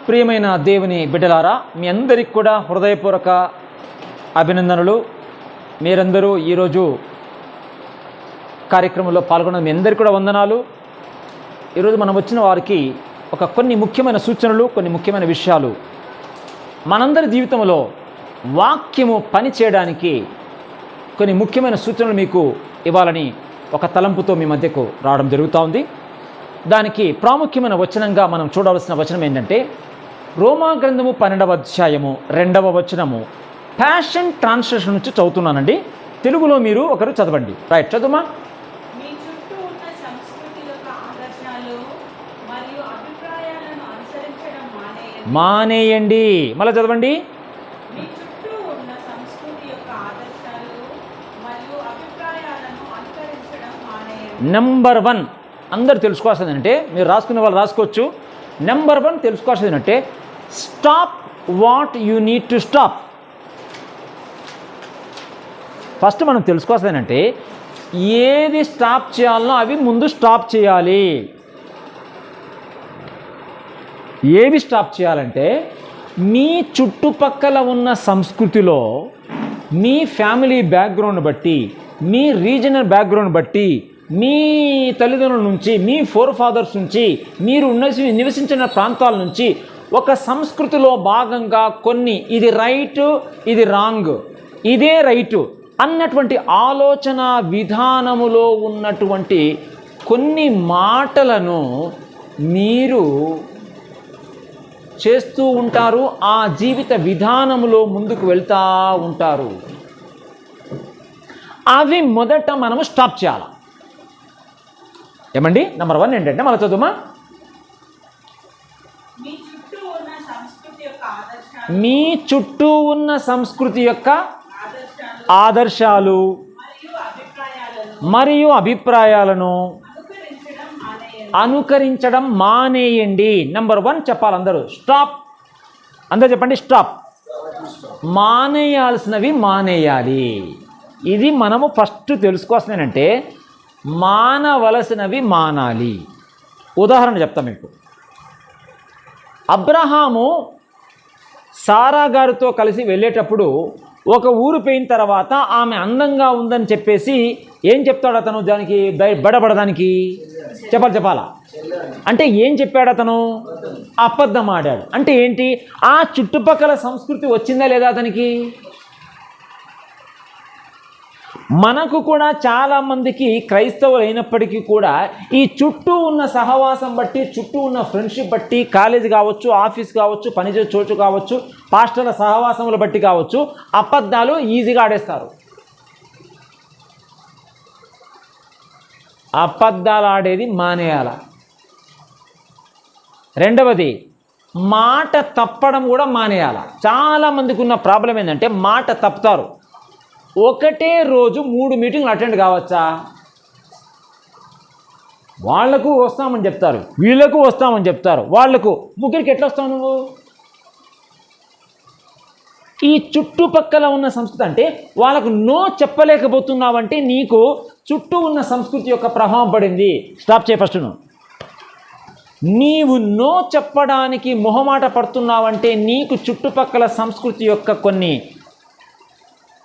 ప్రియమైన దేవుని బిడ్డలారా, మీ అందరికి కూడా హృదయపూర్వక అభినందనలు. మీరందరూ ఈరోజు కార్యక్రమంలో పాల్గొన్న మీ అందరికీ కూడా వందనాలు. ఈరోజు మనం వచ్చిన వారికి కొన్ని ముఖ్యమైన సూచనలు, కొన్ని ముఖ్యమైన విషయాలు, మనందరి జీవితంలో వాక్యము పని చేయడానికి కొన్ని ముఖ్యమైన సూచనలు మీకు ఇవ్వాలని ఒక తలంపుతో మీ మధ్యకు రావడం జరుగుతూ ఉంది. దానికి ప్రాముఖ్యమైన వచనంగా మనం చూడవలసిన వచనం ఏంటంటే రోమా గ్రంథము 12వ అధ్యాయము 2వ వచనము. ప్యాషన్ ట్రాన్స్లేషన్ నుంచి చదువుతున్నానండి. తెలుగులో మీరు ఒకరు చదవండి. రైట్, చదువుమా. మానేయండి. మళ్ళీ చదవండి. నెంబర్ 1 అందరూ తెలుసుకోవాల్సింది అంటే, మీరు రాసుకునే వాళ్ళు రాసుకోవచ్చు. నెంబర్ 1 తెలుసుకోవాల్సింది అంటే, stop what you need to stop. First మనం తెలుసుకోవాల్సింది అంటే, ఏది స్టాప్ చేయాలనో అవి ముందు స్టాప్ చేయాలి. ఏవి స్టాప్ చేయాలంటే, మీ చుట్టుపక్కల ఉన్న సంస్కృతిలో మీ ఫ్యామిలీ బ్యాక్గ్రౌండ్ బట్టి, మీ రీజనల్ బ్యాక్గ్రౌండ్ బట్టి, మీ తల్లిదండ్రుల నుంచి, మీ ఫోర్ ఫాదర్స్ నుంచి, మీరు నివసించిన ప్రాంతాల నుంచి ఒక సంస్కృతిలో భాగంగా కొన్ని ఇది రైట్, ఇది రాంగ్, ఇదే రైటు అన్నటువంటి ఆలోచన విధానములో ఉన్నటువంటి కొన్ని మాటలను మీరు చేస్తూ ఉంటారు. ఆ జీవిత విధానములో ముందుకు వెళ్తూ ఉంటారు. అవి మొదట మనము స్టాప్ చేయాలి. ఏమండి? నెంబర్ 1 ఏంటంటే, మళ్ళీ చదువుమా. మీ చుట్టూ ఉన్న సంస్కృతి యొక్క ఆదర్శాలు మరియు అభిప్రాయాలను అనుకరించడం మానేయండి. నెంబర్ 1 చెప్పాలి అందరూ. స్టాప్. అందరూ చెప్పండి, స్టాప్. మానేయాల్సినవి మానేయాలి. ఇది మనము ఫస్ట్ తెలుసుకోవాల్సిందంటే, మానవలసినవి మానాలి. ఉదాహరణ చెప్తా మీకు. అబ్రహాము సారా గారితో కలిసి వెళ్ళేటప్పుడు ఒక ఊరు పోయిన తర్వాత ఆమె అందంగా ఉందని చెప్పేసి ఏం చెప్తాడు అతను? దానికి బడబడదానికి చెప్పాలా అంటే ఏం చెప్పాడు అతను? అబద్ధం ఆడాడు. అంటే ఏంటి? ఆ చుట్టుపక్కల సంస్కృతి వచ్చిందా లేదా అతనికి? మనకు కూడా చాలామందికి క్రైస్తవులు అయినప్పటికీ కూడా ఈ చుట్టూ ఉన్న సహవాసం బట్టి, చుట్టూ ఉన్న ఫ్రెండ్షిప్ బట్టి, కాలేజీ కావచ్చు, ఆఫీస్ కావచ్చు, పనిచేసే చోటు కావచ్చు, పాస్టర్ల సహవాసములు బట్టి కావచ్చు, అబద్ధాలు ఈజీగా ఆడేస్తారు. అబద్ధాలు ఆడేది మానేయాల. రెండవది, మాట తప్పడం కూడా మానేయాల. చాలామందికి ఉన్న ప్రాబ్లం ఏంటంటే, మాట తప్పుతారు. ఒకటే రోజు 3 మీటింగ్లు అటెండ్ కావచ్చా? వాళ్లకు వస్తామని చెప్తారు, వీళ్ళకు వస్తామని చెప్తారు, వాళ్లకు ముగ్గురికి ఎట్లా వస్తావు నువ్వు? ఈ చుట్టుపక్కల ఉన్న సంస్కృతి అంటే వాళ్ళకు నో చెప్పలేకపోతున్నావంటే నీకు చుట్టూ ఉన్న సంస్కృతి యొక్క ప్రభావం పడింది. స్టాప్ చేయ ఫస్ట్. నీవు నో చెప్పడానికి మొహమాట పడుతున్నావంటే నీకు చుట్టుపక్కల సంస్కృతి యొక్క కొన్ని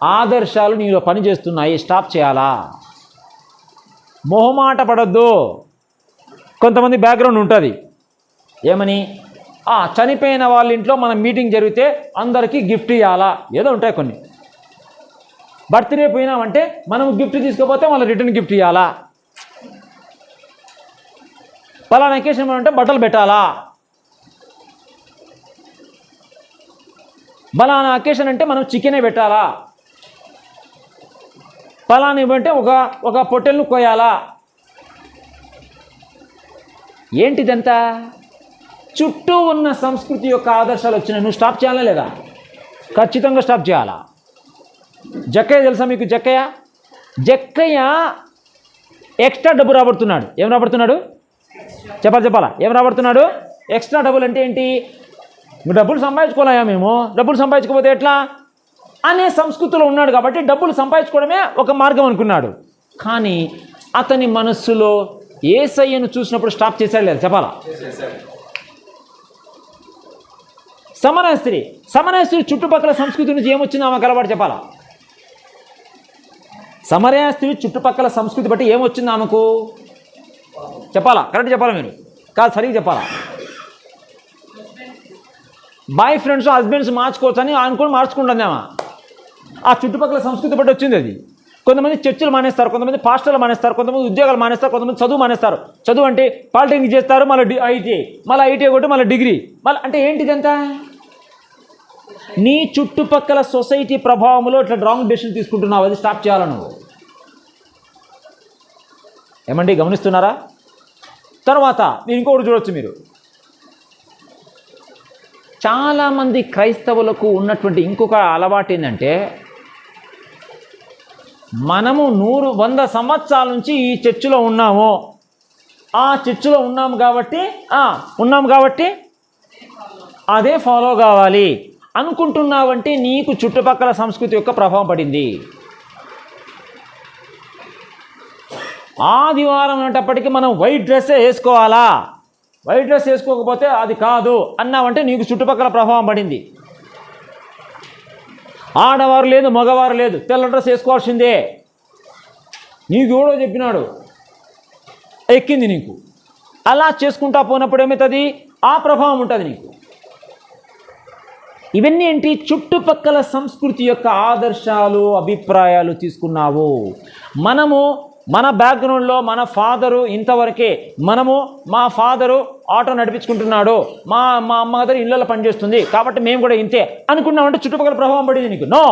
ఆదర్శాలు నీలో పనిచేస్తున్నాయి. స్టాప్ చేయాలా? మొహమాట పడద్దు. కొంతమంది బ్యాక్గ్రౌండ్ ఉంటుంది. ఏమని? చనిపోయిన వాళ్ళ ఇంట్లో మనం మీటింగ్ జరిగితే అందరికీ గిఫ్ట్ ఇవ్వాలా, ఏదో ఉంటాయి కొన్ని. బర్త్డే పోయినామంటే మనం గిఫ్ట్ తీసుకుపోతే మళ్ళీ రిటర్న్ గిఫ్ట్ ఇవ్వాలా, పలానా అకేషన్ అంటే బట్టలు పెట్టాలా, పలానా అకేషన్ అంటే మనం చికెనే పెట్టాలా, పలానా ఇవ్వంటే ఒక పొట్టెల్ను కోయాలా. ఏంటిదంతా? చుట్టూ ఉన్న సంస్కృతి యొక్క ఆదర్శాలు వచ్చినాయి. నువ్వు స్టాప్ చేయాలా లేదా? ఖచ్చితంగా స్టాప్ చేయాలా. జక్కయ్య తెలుసా మీకు? జక్కయ్య ఎక్స్ట్రా డబ్బు రాబడుతున్నాడు. ఏం రాబడుతున్నాడు? చెప్పాలా? ఏం రాబడుతున్నాడు? ఎక్స్ట్రా డబ్బులు అంటే ఏంటి? డబ్బులు సంపాదించుకోలేయా మేము? డబ్బులు సంపాదించుకోకపోతే ఎట్లా అనే సంస్కృతిలో ఉన్నాడు. కాబట్టి డబ్బులు సంపాదించుకోవడమే ఒక మార్గం అనుకున్నాడు. కానీ అతని మనస్సులో యేసయ్యను చూసినప్పుడు స్టాప్ చేశాడు లేదా? చెప్పాలా? సమరయ స్త్రీ చుట్టుపక్కల సంస్కృతి నుంచి ఏమొచ్చిందో ఆమెకు అలవాటు చెప్పాలా? సమరయ స్త్రీ చుట్టుపక్కల సంస్కృతి బట్టి ఏమొచ్చింది ఆమెకు చెప్పాలా? కరెక్ట్ చెప్పాలా మీరు? కాదు, సరిగ్గా చెప్పాలా? బాయ్ ఫ్రెండ్స్ హస్బెండ్స్ మార్చుకోవచ్చు అని అనుకుని మార్చుకుంటుంది ఆమె. ఆ చుట్టుపక్కల సంస్కృతి బట్టి వచ్చింది అది. కొంతమంది చర్చలు మానేస్తారు, కొంతమంది పాస్టర్లు మానేస్తారు, కొంతమంది ఉద్యోగాలు మానేస్తారు, కొంతమంది చదువు మానేస్తారు. చదువు అంటే పాలిటెక్నిక్ చేస్తారు, మళ్ళీ ఐటీ కొట్టి మళ్ళీ డిగ్రీ, మళ్ళీ అంటే ఏంటిదంతా? నీ చుట్టుపక్కల సొసైటీ ప్రభావంలో ఇట్లా రాంగ్ డెసిషన్ తీసుకుంటున్నావు. అది స్టాప్ చేయాలి నువ్వు. ఏమండి, గమనిస్తున్నారా? తర్వాత మీరు ఇంకొకటి చూడొచ్చు. మీరు చాలామంది క్రైస్తవులకు ఉన్నటువంటి ఇంకొక అలవాటు ఏంటంటే, మనము 100 సంవత్సరాల నుంచి ఈ చర్చిలో ఉన్నాము, ఆ చర్చిలో ఉన్నాము కాబట్టి అదే ఫాలో కావాలి అనుకుంటున్నావంటే నీకు చుట్టుపక్కల సంస్కృతి యొక్క ప్రభావం పడింది. ఆదివారం అనేటప్పటికీ మనం వైట్ డ్రెస్సే వేసుకోవాలా, వైట్ డ్రెస్ వేసుకోకపోతే అది కాదు అన్నావంటే నీకు చుట్టుపక్కల ప్రభావం పడింది. ఆడవారు లేదు, మగవారు లేదు, తెల్ల డ్రెస్ వేసుకోవాల్సిందే. నీకు ఎవడో చెప్పినాడు, ఎక్కింది నీకు. అలా చేసుకుంటా పోయినప్పుడు ఏమవుతుంది? ఆ ప్రభావం ఉంటుంది నీకు. ఇవన్నీ ఏంటి? చుట్టుపక్కల సంస్కృతి యొక్క ఆదర్శాలు, అభిప్రాయాలు తీసుకున్నావు. మనము మన బ్యాక్గ్రౌండ్లో మన ఫాదరు ఇంతవరకే, మా ఫాదరు ఆటో నడిపించుకుంటున్నాడు, మా అమ్మగారు ఇళ్ళలో పనిచేస్తుంది కాబట్టి మేము కూడా ఇంతే అనుకున్నామంటే చుట్టుపక్కల ప్రభావం పడింది నీకు. నో,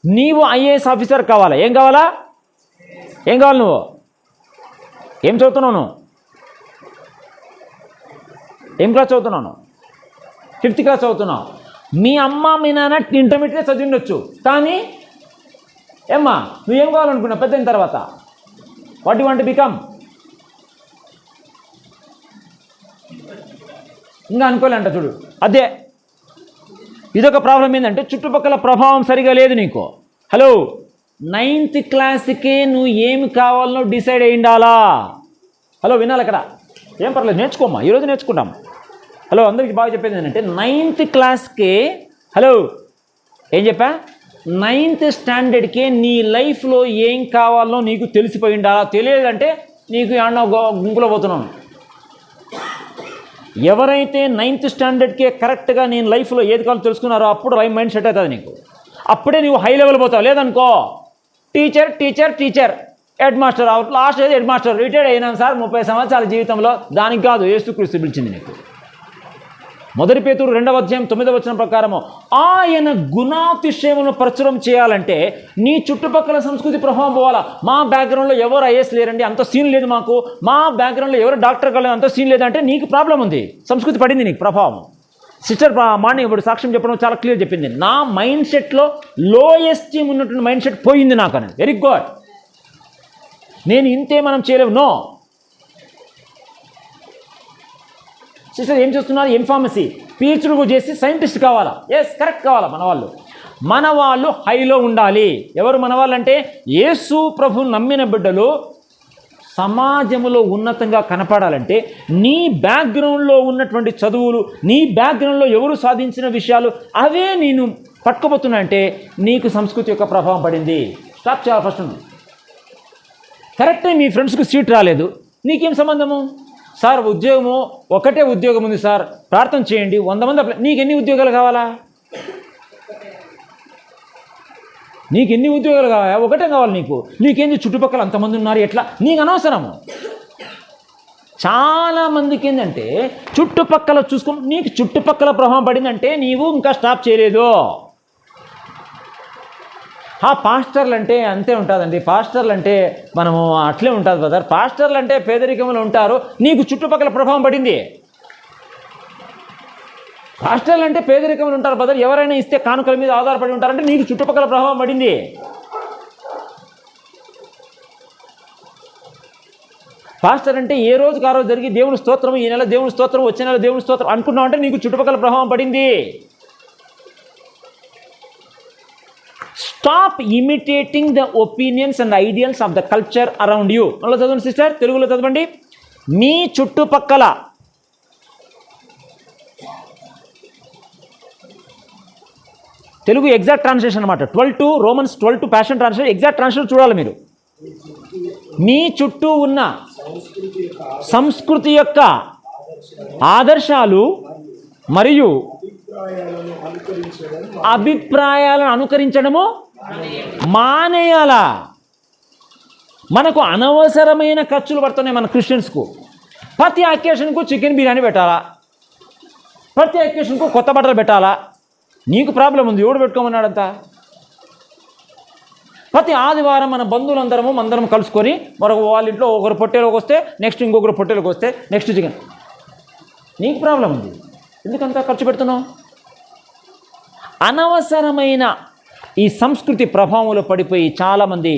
నీవు ఐఏఎస్ ఆఫీసర్ కావాలా? ఏం కావాలి నువ్వు? ఏం చదువుతున్నావు? ఏం క్లాస్ చదువుతున్నాను? 5th క్లాస్ చదువుతున్నావు. మీ అమ్మ మీ నాన్న ఇంటర్మీడియట్ చదివిండొచ్చు, కానీ ఏమ్మా నువ్వేం కావాలనుకున్నావు పెద్ద అయిన తర్వాత? What you want to become? ఇంకా అనుకోలేంట చూడు. అదే ఇదొక ప్రాబ్లం. ఏంటంటే చుట్టుపక్కల ప్రభావం సరిగా లేదు నీకు. హలో, 9th క్లాస్కే నువ్వు ఏమి కావాలనో డిసైడ్ అయి ఉండాలా. హలో, వినాలి అక్కడ. ఏం పర్లేదు, నేర్చుకోమ్మా, ఈరోజు నేర్చుకుంటాం. హలో, అందరికీ బాగా చెప్పేది ఏంటంటే 9th క్లాస్కే, హలో ఏం చెప్పా, 9th స్టాండర్డ్కే నీ లైఫ్లో ఏం కావాలనో నీకు తెలిసిపోయి ఉండాలా. తెలియదంటే నీకు ఏమన్నా గుంపులో పోతున్నాను. ఎవరైతే 9th స్టాండర్డ్కే కరెక్ట్గా నేను లైఫ్లో ఏది కావాలో తెలుసుకున్నారో అప్పుడు మైండ్ సెట్ అవుతుంది నీకు. అప్పుడే నువ్వు హై లెవెల్ పోతావు. లేదనుకో టీచర్ హెడ్ మాస్టర్, లాస్ట్ అయితే హెడ్ మాస్టర్, రిటైర్డ్ అయినాను సార్ 30 సంవత్సరాల జీవితంలో. దానికి కాదు యేసుక్రీస్తు పిలిచింది నీకు. 1 పేతురు 2వ అధ్యాయం 9వ వచనం ప్రకారము ఆయన గుణాతిశయములను ప్రచురం చేయాలంటే నీ చుట్టుపక్కల సంస్కృతి ప్రభావం పోవాలా. మా బ్యాక్గ్రౌండ్లో ఎవరు ఐఏఎస్ లేరండి, అంత సీన్ లేదు మాకు. మా బ్యాక్గ్రౌండ్లో ఎవరు డాక్టర్ కాలేదు, అంత సీన్ లేదంటే నీకు ప్రాబ్లం ఉంది. సంస్కృతి పడింది నీకు ప్రభావం. సిస్టర్ మార్నింగ్ ఇప్పుడు సాక్ష్యం చెప్పడం చాలా క్లియర్ చెప్పింది. నా మైండ్ సెట్లో లో ఎస్టీమ్ ఉన్నటువంటి మైండ్ సెట్ పోయింది నాకు అనేది. Very good. నేను ఇంతే మనం చేయలేము. నో సిస్టర్ ఏం చేస్తున్నారు? ఎంఫార్మసీ పీహెచ్డీ చేసి సైంటిస్ట్ కావాలా? ఎస్, కరెక్ట్ కావాలా. మన వాళ్ళు హైలో ఉండాలి. ఎవరు మన వాళ్ళు అంటే యేసు ప్రభు నమ్మిన బిడ్డలు సమాజంలో ఉన్నతంగా కనపడాలంటే నీ బ్యాక్గ్రౌండ్లో ఉన్నటువంటి చదువులు, నీ బ్యాక్గ్రౌండ్లో ఎవరు సాధించిన విషయాలు అవే నేను పట్టుకోబోతున్నా అంటే నీకు సంస్కృతి యొక్క ప్రభావం పడింది. స్టాప్ చేయాలి ఫస్ట్. కరెక్టే, మీ ఫ్రెండ్స్కి సీట్ రాలేదు, నీకేం సంబంధము? సార్ ఉద్యోగము ఒకటే ఉద్యోగం ఉంది సార్, ప్రార్థన చేయండి, 100 మంది అప్లై. నీకు ఎన్ని ఉద్యోగాలు కావాలా? నీకు ఎన్ని ఉద్యోగాలు కావాలా? ఒకటే కావాలి నీకు. నీకేంది చుట్టుపక్కల అంతమంది ఉన్నారు, ఎట్లా? నీకు అనవసరము. చాలామందికి ఏంటంటే చుట్టుపక్కల చూసుకుని నీకు చుట్టుపక్కల ప్రభావం పడిందంటే నీవు ఇంకా స్టాప్ చేయలేదు. పాస్టర్లు అంటే అంతే ఉంటుందండి. పాస్టర్లు అంటే మనము అట్లే ఉంటుంది బ్రదర్. పాస్టర్లు అంటే పేదరికంలో ఉంటారు, నీకు చుట్టుపక్కల ప్రభావం పడింది. పాస్టర్లు అంటే పేదరికంలో ఉంటారు బ్రదర్, ఎవరైనా ఇస్తే కానుకల మీద ఆధారపడి ఉంటారంటే నీకు చుట్టుపక్కల ప్రభావం పడింది. పాస్టర్ అంటే ఏ రోజుకి ఆ రోజు జరిగి దేవుని స్తోత్రం, ఈ నెల దేవుని స్తోత్రం, వచ్చే నెల దేవుని స్తోత్రం అనుకున్నావు అంటే నీకు చుట్టుపక్కల ప్రభావం పడింది. Stop imitating the opinions and ideals of the culture around you. అందులో చదవండి సిస్టర్, తెలుగులో చదవండి. మీ చుట్టుపక్కల తెలుగు ఎగ్జాక్ట్ ట్రాన్స్లేషన్ అనమాట. 12 Romans 12 passion translation exact translation చూడాలి మీరు. మీ చుట్టూ ఉన్న సంస్కృతి యొక్క ఆదర్శాలు మరియు అభిప్రాయాలను అనుకరించడము మానేయాలా. మనకు అనవసరమైన ఖర్చులు పడుతున్నాయి మన క్రిస్టియన్స్కు. ప్రతి అకేషన్కు చికెన్ బిర్యానీ పెట్టాలా, ప్రతి అకేషన్కు కొత్త బట్టలు పెట్టాలా. నీకు ప్రాబ్లం ఉంది, ఎవడు పెట్టుకోమన్నాడంతా. ప్రతి ఆదివారం మన బంధువులందరం కలుసుకొని మరొక వాళ్ళ ఇంట్లో ఒకరు పొట్టేలోకి వస్తే నెక్స్ట్ ఇంకొకరు పొట్టేలోకి వస్తే నెక్స్ట్ చికెన్. నీకు ప్రాబ్లం ఉంది, ఎందుకంతా ఖర్చు పెడుతున్నావు? అనవసరమైన ఈ సంస్కృతి ప్రభావంలో పడిపోయి చాలామంది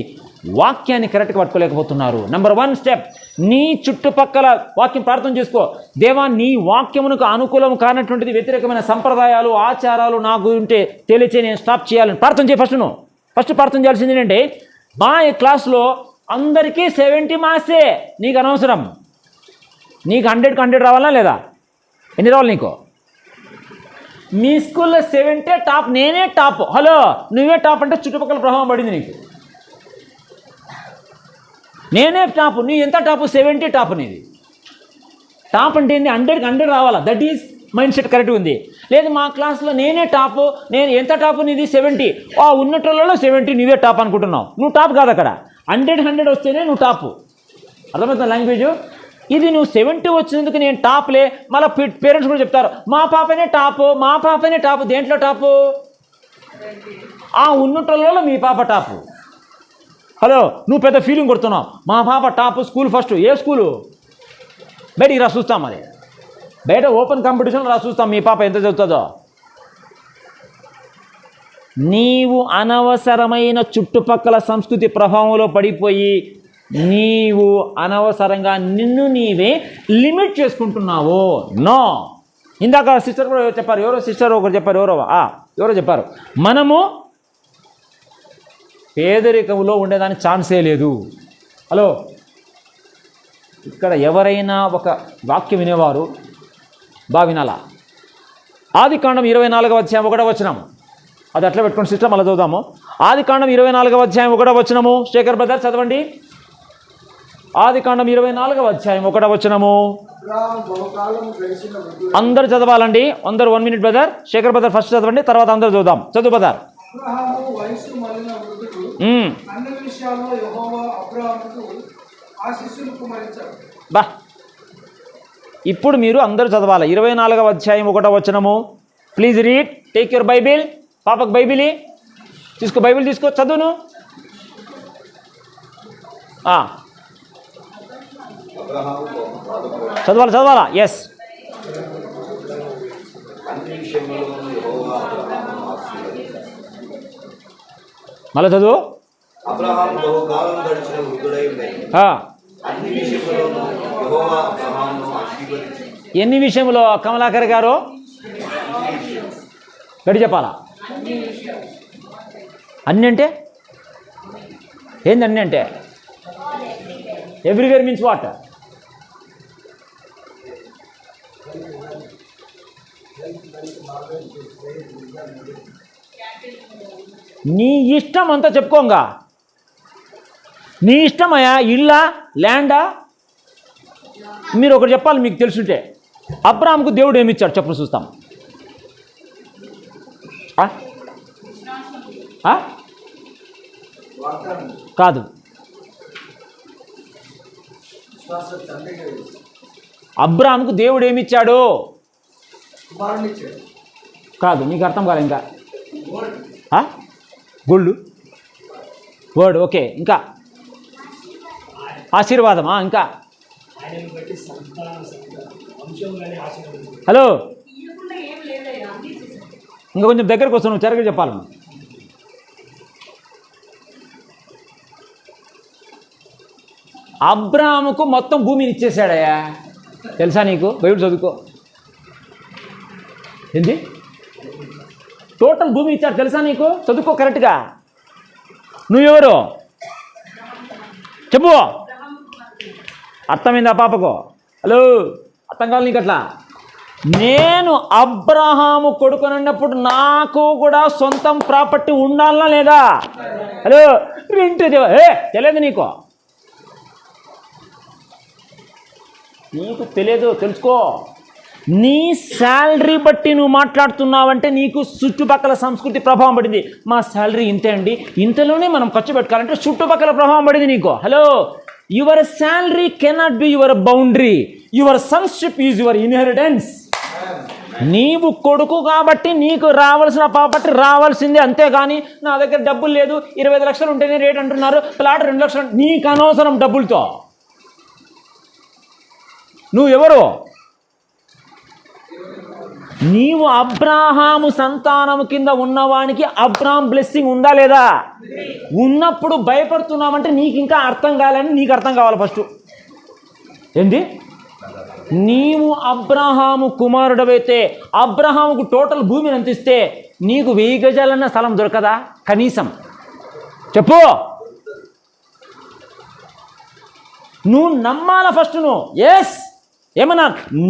వాక్యాన్ని కరెక్ట్గా పట్టుకోలేకపోతున్నారు. నెంబర్ 1 స్టెప్, నీ చుట్టుపక్కల వాక్యం ప్రార్థన చేసుకో. దేవా, నీ వాక్యమునకు అనుకూలం కానటువంటిది వ్యతిరేకమైన సంప్రదాయాలు ఆచారాలు నాకు ఉంటే తెలియచే, నేను స్టాప్ చేయాలని ప్రార్థన చేయి. ఫస్ట్ ప్రార్థన చేయాల్సింది ఏంటంటే, మా క్లాస్లో అందరికీ 70 మార్క్సే, నీకు అనవసరం. నీకు 100కి 100 రావాలా లేదా? ఎన్ని రావాలి నీకు? మీ స్కూల్లో 70 టాప్, నేనే టాప్. హలో, నువ్వే టాప్ అంటే చుట్టుపక్కల ప్రభావం పడింది నీకు. నేనే టాప్, నీ ఎంత టాపు? 70 టాప్. నీది టాప్ అంటే ఏంటి? 100కి 100 రావాలా. దట్ ఈజ్ మైండ్ సెట్ కరెక్ట్గా ఉంది. లేదు, మా క్లాస్లో నేనే టాపు, నేను ఎంత టాపు? నీది 70. ఉన్నట్లలో 70 నీవే టాప్ అనుకుంటున్నావు. నువ్వు టాప్ కాదు. అక్కడ 100 వస్తేనే నువ్వు టాపు. అర్థమవుతుంది లాంగ్వేజ్? ఇది నువ్వు 70 వచ్చినందుకు నేను టాప్లే. మళ్ళీ పేరెంట్స్ కూడా చెప్తారు, మా పాపనే టాపు. దేంట్లో టాపు? ఉన్నట్లలో మీ పాప టాపు. హలో, నువ్వు పెద్ద ఫీలింగ్ కొడుతున్నావు, మా పాప టాప్, స్కూల్ ఫస్ట్. ఏ స్కూలు? బయటికి రా చూస్తాం. మరి బయట ఓపెన్ కాంపిటీషన్ రా చూస్తాం మీ పాప ఎంత చదువుతుందో. నీవు అనవసరమైన చుట్టుపక్కల సంస్కృతి ప్రభావంలో పడిపోయి నీవు అనవసరంగా నిన్ను నీవే లిమిట్ చేసుకుంటున్నావు. నో. ఇందాక సిస్టర్ కూడా చెప్పారు, ఎవరో చెప్పారు, మనము పేదరికంలో ఉండేదానికి ఛాన్సే లేదు. హలో, ఇక్కడ ఎవరైనా ఒక వాక్యం వినేవారు బాగా వినాలా. ఆదికాండం 24వ అధ్యాయం 1వ వచనం. అది అట్లా పెట్టుకుని సిస్టర్ మళ్ళీ చదువుదాము. ఆదికాండం 24వ అధ్యాయం 1వ వచనము. శేఖర్ బ్రదర్ చదవండి. ఆదికాండం 24వ అధ్యాయం 1వ వచనము. అందరు చదవాలండి. అందరు 1 minute brother. Shekhar brother first చదవండి, తర్వాత అందరు చదువుదాం. చదువు బ్రదర్. బా, ఇప్పుడు మీరు అందరూ చదవాలి. 24వ అధ్యాయం 1వ వచనము. Please read. Take your Bible. పాపకు బైబిల్ తీసుకో, బైబిల్ తీసుకో, చదువును. చదవాలా? ఎస్. మళ్ళీ చదువు. ఎన్ని విషయంలో కమలాకర్ గారు గడి చెప్పాలా? అన్ని అంటే ఏంది? అన్ని అంటే ఎవ్రీవేర్ మీన్స్ వాట్? నీ ఇష్టం అంతా చెప్పుకోంగా. నీ ఇష్టమయ్యా, ఇల్లా ల్యాండా? మీరు ఒకటి చెప్పాలి, మీకు తెలుసుంటే. అబ్రాహాముకు దేవుడు ఏమి ఇచ్చాడు చెప్పు చూస్తాం. కాదు, అబ్రాహాముకు దేవుడు ఏమి ఇచ్చాడు? కాదు, నీకు అర్థం కాదు. ఇంకా గోల్డ్ వర్డ్. ఓకే, ఇంకా ఆశీర్వాదం. ఇంకా హలో, ఇంకా కొంచెం దగ్గరకు వస్తాను, చెరగా చెప్పాలి. అబ్రాహాముకు మొత్తం భూమిని ఇచ్చేసాడయ్యా, తెలుసా నీకు? బైబిల్ చదువుకో. ఏంది? టోటల్ భూమి ఇచ్చాడు, తెలుసా నీకు? చదువుకో కరెక్ట్గా. నువ్వెవరు చెప్పు. అర్థమైందా పాపకు? హలో, అర్థం కావాలి నీకు? అట్లా నేను అబ్రహాము కొడుకునన్నప్పుడు నాకు కూడా సొంతం ప్రాపర్టీ ఉండాలా లేదా? హలో, తెలియదు నీకు తెలియదు, తెలుసుకో. నీ శాలరీ బట్టి నువ్వు మాట్లాడుతున్నావంటే నీకు చుట్టుపక్కల సంస్కృతి ప్రభావం పడింది. మా శాలరీ ఇంతే అండి, ఇంతలోనే మనం ఖర్చు పెట్టుకోవాలంటే చుట్టుపక్కల ప్రభావం పడింది నీకు. Hello, your salary cannot be your boundary. Your sonship is your inheritance. నీవు కొడుకు కాబట్టి నీకు రావాల్సిన ప్రాపర్టీ రావాల్సిందే, అంతేగాని నా దగ్గర డబ్బులు లేదు, 25 లక్షలు ఉంటేనే రేట్ అంటున్నారు, ప్లాట్ 2 లక్షలు, నీకు అనవసరం డబ్బులతో. నువ్వెవరు? నీవు అబ్రాహాము సంతానము కింద ఉన్నవానికి అబ్రాహాం బ్లెస్సింగ్ ఉందా లేదా? ఉన్నప్పుడు భయపడుతున్నామంటే నీకు ఇంకా అర్థం కావాలని, నీకు అర్థం కావాలి ఫస్ట్. ఏంది? నీవు అబ్రహాము కుమారుడవైతే అబ్రహాముకు టోటల్ భూమిని అందిస్తే నీకు 1000 గజాలన్న స్థలం దొరకదా కనీసం? చెప్పు. నువ్వు నమ్మాల ఫస్ట్. నువ్వు ఎస్ ఏమన్నా,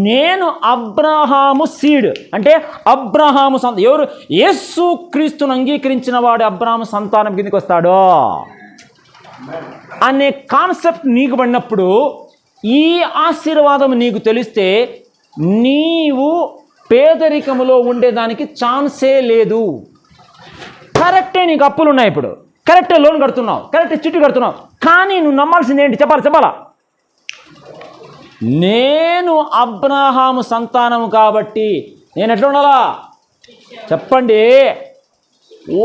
నేను అబ్రహాము సీడ్ అంటే అబ్రహాము ఎవరు? యేసు క్రీస్తును అంగీకరించిన వాడు అబ్రహాము సంతానం కిందకి వస్తాడో అనే కాన్సెప్ట్ నీకు పడినప్పుడు, ఈ ఆశీర్వాదం నీకు తెలిస్తే నీవు పేదరికములో ఉండేదానికి ఛాన్సే లేదు. కరెక్టే, నీకు అప్పులు ఉన్నాయి, ఇప్పుడు కరెక్టే లోన్ కడుతున్నావు, కరెక్టే చిట్టు కడుతున్నావు, కానీ నువ్వు నమ్మాల్సింది ఏంటి? చెప్పాలా? నేను అబ్రహాము సంతానము కాబట్టి నేను ఎట్లా ఉండాలా చెప్పండి?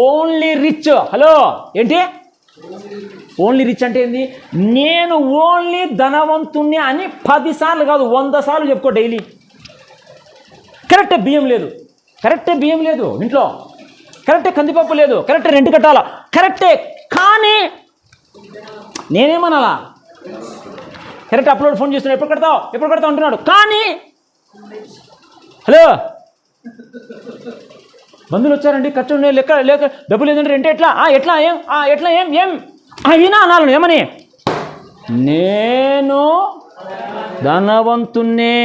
Only rich. హలో, ఏంటి ఓన్లీ రిచ్ అంటే ఏంది? నేను ఓన్లీ ధనవంతుణ్ణి అని 10 సార్లు కాదు 100 సార్లు చెప్పుకో డైలీ. కరెక్టే బియ్యం లేదు ఇంట్లో, కరెక్టే కందిపప్పు లేదు, కరెక్టే రెంట్ కట్టాలా, కరెక్టే, కానీ నేనేమనాలా? కరెక్ట్ అప్లోడ్ ఫోన్ చేస్తున్నా, ఎప్పుడు కడతావు అంటున్నాడు, కానీ హలో బంధువులు వచ్చారండి, ఖర్చు లేక డబ్బులు లేదంటే రెంటే ఎట్లా ఏం అయినా అనాలను. ఏమని? నేను ధనవంతున్నే.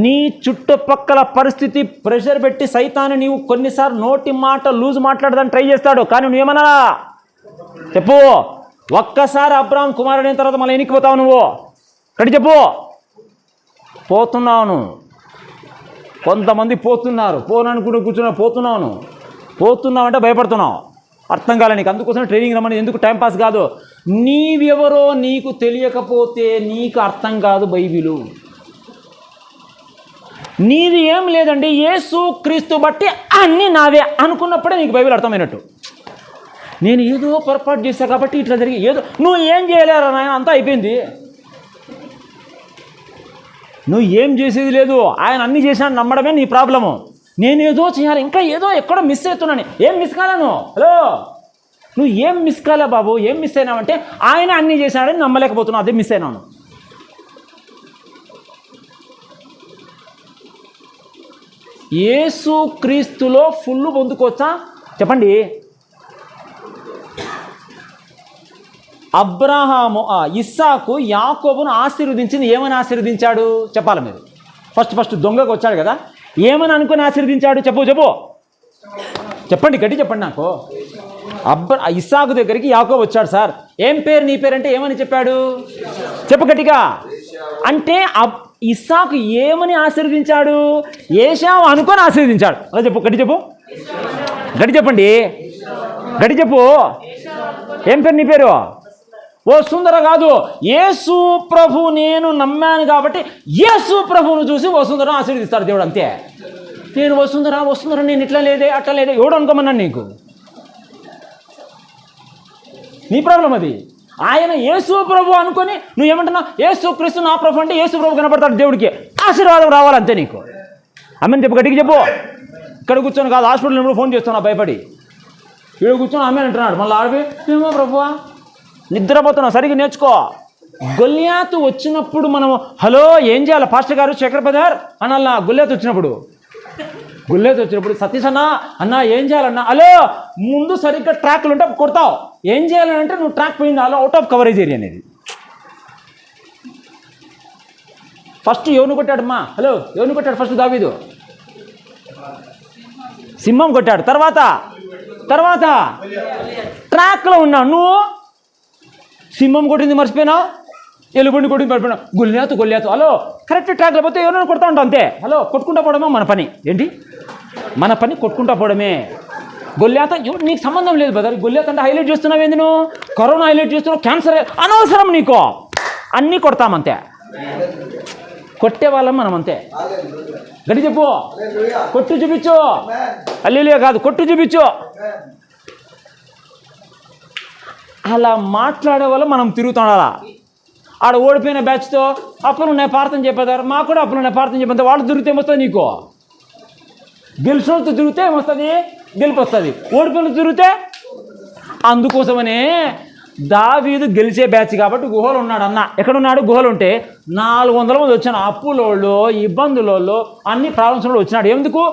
నీ చుట్టుపక్కల పరిస్థితి ప్రెషర్ పెట్టి సైతాన్ని నీవు కొన్నిసార్లు నోటి మాట లూజ్ మాట్లాడదని ట్రై చేస్తాడు, కానీ నువ్వేమన్నా చెప్పు. ఒక్కసారి అబ్రాహాం కుమారుడైన తర్వాత మళ్ళీ ఎన్నికిపోతావు నువ్వు. కట్టి చెప్పు. పోతున్నావు. కొంతమంది పోతున్నారు, పోననుకుంటూ కూర్చున్నారు, పోతున్నావు అంటే భయపడుతున్నావు, అర్థం కాలే నీకు. అందుకోసం ట్రైనింగ్ రమ్మని. ఎందుకు? టైంపాస్ కాదు. నీవెవరో నీకు తెలియకపోతే నీకు అర్థం కాదు బైబిలు. నీది ఏం లేదండి, యేసు క్రీస్తు బట్టి అన్నీ నావే అనుకున్నప్పుడే నీకు బైబిల్ అర్థమైనట్టు. నేను ఏదో పొరపాటు చేశా కాబట్టి ఇట్లా జరిగి, ఏదో నువ్వు ఏం చేయలేరా నాయన, అంతా అయిపోయింది. నువ్వు ఏం చేసేది లేదు, ఆయన అన్నీ చేశాను నమ్మడమే నీ ప్రాబ్లము. నేను ఏదో చేయాలి, ఇంకా ఏదో ఎక్కడో మిస్ అవుతున్నాను. ఏం మిస్ కాలేను? హలో, నువ్వు ఏం మిస్ కాలే బాబు? ఏం మిస్ అయినావంటే ఆయన అన్నీ చేశాడని నమ్మలేకపోతున్నావు, అదే మిస్ అయినాను. యేసు క్రీస్తులో ఫుల్ పొందుకోవచ్చా చెప్పండి? అబ్రహాము ఇస్సాకు యాకోబును ఆశీర్వదించింది ఏమని ఆశీర్వదించాడు చెప్పాలి మీరు. ఫస్ట్ దొంగకు వచ్చాడు కదా, ఏమని అనుకుని ఆశీర్వదించాడు? చెప్పండి, గట్టి చెప్పండి నాకు. ఇస్సాకు దగ్గరికి యాకోబు వచ్చాడు. సార్ ఏం పేరు నీ పేరు అంటే ఏమని చెప్పాడు? చెప్పు గట్టిగా. అంటే ఇస్సాకు ఏమని ఆశీర్వదించాడు? ఏశావు అనుకొని ఆశీర్వదించాడు. అలా చెప్పు, గట్టి చెప్పండి, గట్టి చెప్పు. ఏం పేరు నీ పేరు? ఓ సుందర కాదు, యేసు ప్రభు నేను నమ్మాను కాబట్టి యేసు ప్రభువును చూసి ఓ సుందర ఆశీర్వదిస్తాడు దేవుడు, అంతే. నేను వస్తుందరా నేను ఇట్లా లేదే అట్లా లేదే ఎవడు అనుకోమన్నాను నీకు? నీ ప్రాబ్లం అది. ఆయన యేసు ప్రభు అనుకొని నువ్వు ఏమంటున్నావు? యేసు క్రీస్తు నా ప్రభు అంటే యేసు ప్రభు కనపడతాడు దేవుడికి, ఆశీర్వాదం రావాలంతే నీకు. ఆమెను చెప్పు, గట్టిగా చెప్పు. ఇక్కడ కూర్చొని కాదు, హాస్పిటల్ ఎప్పుడు ఫోన్ చేస్తున్నా భయపడి, ఇక్కడ కూర్చొని ఆమె అంటున్నాడు. మళ్ళీ ఆడిపోయి ఏమో ప్రభువా నిద్రపోతున్నావు, సరిగ్గా నేర్చుకో. గొల్యాతు వచ్చినప్పుడు మనము హలో ఏం చేయాలి పాస్టర్ గారు శేఖర్ పదార్ అనాలన్నా? గొల్యాతు వచ్చినప్పుడు సతీష్ అన్నా ఏం చేయాలన్నా? హలో ముందు సరిగ్గా ట్రాక్లు ఉంటే కొడతావు. ఏం చేయాలంటే నువ్వు ట్రాక్ పోయింది అలా అవుట్ ఆఫ్ కవరేజ్ ఏరియా అనేది. ఫస్ట్ ఎవరిని కొట్టాడమ్మా? హలో, ఎవరిని కొట్టాడు ఫస్ట్? దావీదు సింహం కొట్టాడు. తర్వాత ట్రాక్లో ఉన్నావు నువ్వు. సింహం కొట్టింది మర్చిపోయినావు, ఎలుగుబండి కొట్టింది మర్చిపోయినావు, గొల్లియాతు. హలో, కరెక్ట్ ట్రాక్లో పోతే ఎవరైనా కొడతా ఉంటావు అంతే. హలో, కొట్టుకుంటా పోవడమే మన పని. ఏంటి మన పని? కొట్టుకుంటా పోవడమే. గొల్లియాత నీకు సంబంధం లేదు బ్రదర్. గొల్లియాత అంటే హైలైట్ చేస్తున్నావు ఏంది నువ్వు? కరోనా హైలైట్ చేస్తున్నావు, క్యాన్సర్ అనవసరం నీకు. అన్నీ కొడతామంతే, కొట్టే వాళ్ళం మనం అంతే. గట్టి చెప్పు, కొట్టు చూపించు. హల్లెలూయా కాదు, కొట్టు చూపించు. అలా మాట్లాడే వాళ్ళు మనం తిరుగుతాం. అలా ఆడ ఓడిపోయిన బ్యాచ్తో అప్పులు ఉన్నాయి పార్థన చెప్పేదారు, మాకు కూడా అప్పులు ఉన్నాయి పార్థన చెప్పేది. వాళ్ళు తిరిగితే ఏమొస్తుంది నీకు? గెలిచిన వాళ్ళతో తిరిగితే ఏమొస్తుంది? గెలుపు వస్తుంది. ఓడిపోయిన తిరిగితే. అందుకోసమనే దావీదు గెలిచే బ్యాచ్ కాబట్టి గుహలో ఉన్నాడు అన్న. ఎక్కడున్నాడు? గుహలు ఉంటే 400 మంది వచ్చాను, అప్పులోళ్ళు, ఇబ్బందులోళ్ళు, అన్ని ప్రాబ్లమ్స్ వచ్చినాడు. ఎందుకు?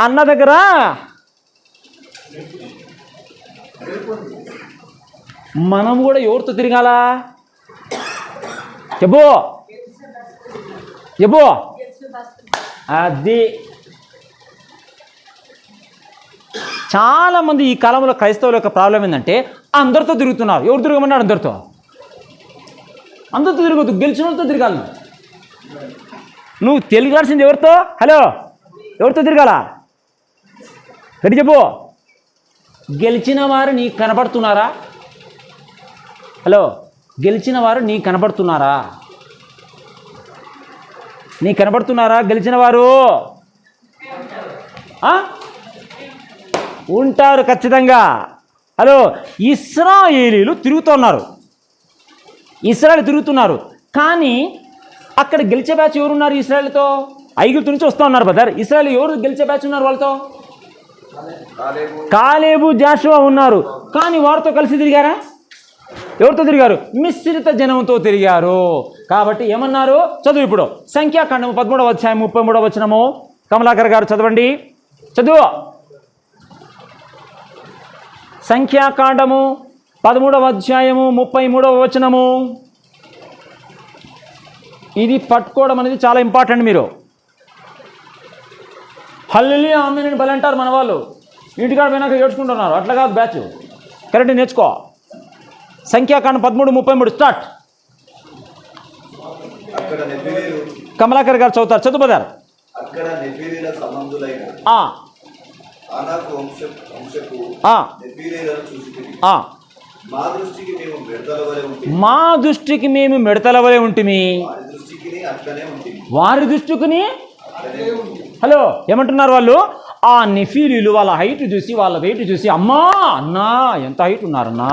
అన్న దగ్గర మనం కూడా ఎవరితో తిరగాల? చెప్పు. అది చాలామంది ఈ కాలంలో క్రైస్తవుల యొక్క ప్రాబ్లం ఏంటంటే అందరితో తిరుగుతున్నారు. ఎవరు తిరగమన్నాడు? అందరితో తిరగద్దు, గెలిచిన వాళ్ళతో తిరగాలి. నువ్వు తిరగాల్సింది ఎవరితో? హలో, ఎవరితో తిరగాల? గట్టి చెప్పు. గెలిచిన వారు నీకు కనపడుతున్నారా? హలో, గెలిచిన వారు నీకు కనపడుతున్నారా? గెలిచిన వారు ఉంటారు ఖచ్చితంగా. హలో, ఇశ్రాయేలీలు తిరుగుతున్నారు, కానీ అక్కడ గెలిచే బ్యాచ్ ఎవరున్నారు ఇశ్రాయేలుతో? ఐగుప్తు నుంచి వస్తూ ఉన్నారు బ్రదర్. ఇశ్రాయేల్ ఎవరు గెలిచే బ్యాచ్ ఉన్నారు వాళ్ళతో? కాలేబు, జాషువా ఉన్నారు. కానీ వారితో కలిసి తిరిగారా? ఎవరితో తిరిగారు? మిశ్రిత జనంతో తిరిగారు. కాబట్టి ఏమన్నారు? చదువు ఇప్పుడు. సంఖ్యాకాండము 13వ అధ్యాయం 33వ వచనము. కమలాకర్ గారు చదవండి, చదువు. సంఖ్యాకాండము 13వ అధ్యాయము 33వ వచనము. ఇది పట్టుకోవడం అనేది చాలా ఇంపార్టెంట్. మీరు హల్లెలూయా ఆమేన్ అని బలి అంటారు మన వాళ్ళు, ఇంటికాడ పోయినాక ఏడ్చుకుంటున్నారు. అట్లా కాదు బ్యాచ్, కరెక్ట్ నేర్చుకో. సంఖ్యాకాండం 13:33 స్టార్ట్. కమలాకర్ గారు చదువుతారు, చదువు బదారు. మా దృష్టికి మేము మిడతల వలె ఉంటిమి, వారి దృష్టికి. హలో, ఏమంటున్నారు వాళ్ళు? ఆ నెఫీలీలు వాళ్ళ హైట్ చూసి, వాళ్ళ వెయిట్ చూసి, అమ్మా అన్నా ఎంత హైట్ ఉన్నారన్నా,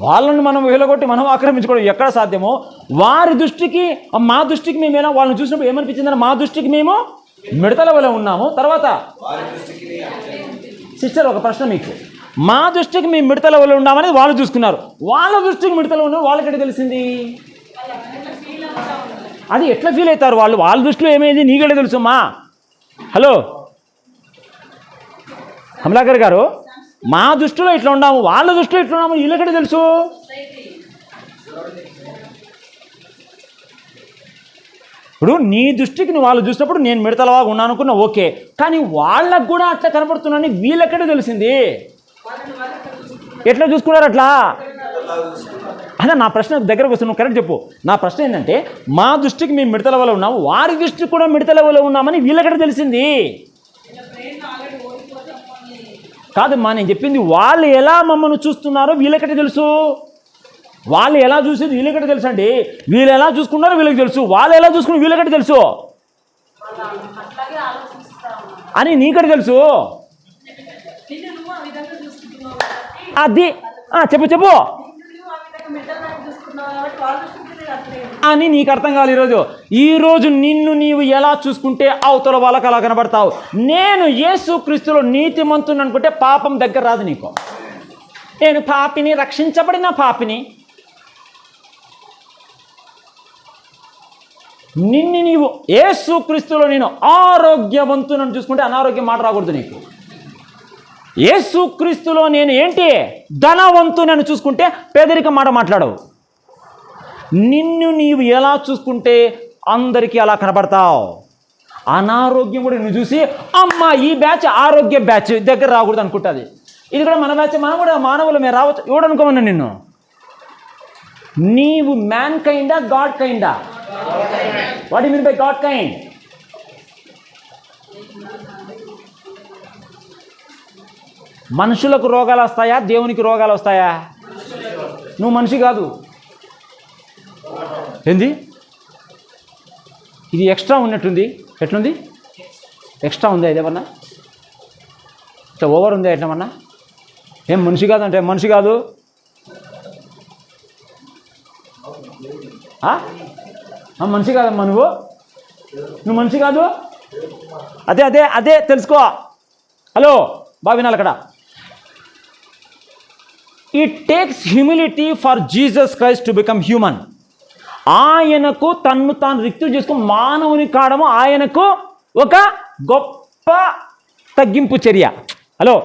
వాళ్ళని మనం వేలగొట్టి మనం ఆక్రమించుకోవడం ఎక్కడ సాధ్యమో వారి దృష్టికి, మా దృష్టికి మేము ఎలా వాళ్ళని చూసినప్పుడు ఏమనిపించిందని, మా దృష్టికి మేము మిడతల వలె ఉన్నాము. తర్వాత సిస్టర్ ఒక ప్రశ్న మీకు, మా దృష్టికి మేము మిడతల వలె ఉన్నామనేది వాళ్ళు చూసుకున్నారు, వాళ్ళ దృష్టికి మిడతల ఉన్నాం వాళ్ళకి తెలిసింది. అది ఎట్లా ఫీల్ అవుతారు వాళ్ళు? వాళ్ళ దృష్టిలో ఏమైంది నీకెట్లా తెలుసమ్మా? హలో కమలాకర్ గారు, మా దృష్టిలో ఇట్లా ఉన్నాము, వాళ్ళ దృష్టిలో ఇట్లా ఉన్నాము, వీళ్ళకెట్లా తెలుసు? ఇప్పుడు నీ దృష్టికి నువ్వు వాళ్ళు చూసినప్పుడు నేను మిడతలవాగా ఉన్నాను అనుకున్నా, ఓకే. కానీ వాళ్ళకు కూడా అట్లా కనపడుతున్నాను వీళ్ళెక్కడే తెలిసింది? ఎట్లా చూసుకున్నారు అట్లా? అదే నా ప్రశ్న దగ్గరకు వస్తుంది, నువ్వు కరెక్ట్ చెప్పు. నా ప్రశ్న ఏంటంటే, మా దృష్టికి మేము మిడతల వల్ల ఉన్నాము, వారి దృష్టికి కూడా మిడతల వల్ల ఉన్నామని వీళ్ళెక్కడ తెలిసింది? కాదమ్మా, నేను చెప్పింది వాళ్ళు ఎలా మమ్మల్ని చూస్తున్నారో వీళ్ళెక్కడ తెలుసు? వాళ్ళు ఎలా చూసేది వీళ్ళెక్కడ తెలుసు అండి? వీళ్ళు ఎలా చూసుకున్నారో వీళ్ళకి తెలుసు, వాళ్ళు ఎలా చూసుకున్నారో వీళ్ళెక్కడ తెలుసు అని నీకడ తెలుసు. అది చెప్పు అని నీకు అర్థం కావాలి. ఈరోజు నిన్ను నీవు ఎలా చూసుకుంటే అవతల వాళ్ళకి అలా కనబడతావు. నేను యేసుక్రీస్తులో నీతిమంతుని అనుకుంటే పాపం దగ్గర రాదు నీకు. నేను పాపిని, రక్షించబడిన పాపిని. నిన్ను నీవు యేసుక్రీస్తులో నేను ఆరోగ్యవంతునని చూసుకుంటే అనారోగ్యం మాట రాకూడదు నీకు. యేసుక్రీస్తులో నేను ఏంటి ధనవంతునని చూసుకుంటే పేదరిక మాట మాట్లాడవు. నిన్ను నీవు ఎలా చూసుకుంటే అందరికీ అలా కనబడతావు. అనారోగ్యం కూడా నువ్వు చూసి అమ్మ ఈ బ్యాచ్ ఆరోగ్య బ్యాచ్ దగ్గర రాకూడదు అనుకుంటుంది. ఇది కూడా మన బ్యాచ్, మనం కూడా మానవులు మేము రావచ్చు ఇవ్వడనుకోమన్నా నిన్ను. నీవు మ్యాన్ కైండా గాడ్ కైండా? What you mean by god kind? మనుషులకు రోగాలు వస్తాయా, దేవునికి రోగాలు వస్తాయా? నువ్వు మనిషి కాదు. ఏంది ఇది ఎక్స్ట్రా ఉన్నట్టుంది? ఎట్లుంది? ఎక్స్ట్రా ఉందా ఇదేమన్నా? ఇట్లా ఓవర్ ఉందా ఎట్లమన్నా? ఏం మనిషి కాదు అంటే మనిషి కాదు? మనిషి కాదమ్మా నువ్వు మనిషి కాదు. అదే అదే అదే తెలుసుకో. హలో బాగా వినాలి అక్కడ. It takes humility for Jesus Christ to become human. ఆయనకు తన్ను తాను రిక్తు చేసుకుని మానవుని కావడము ఆయనకు ఒక గొప్ప తగ్గింపు చర్య. హలో,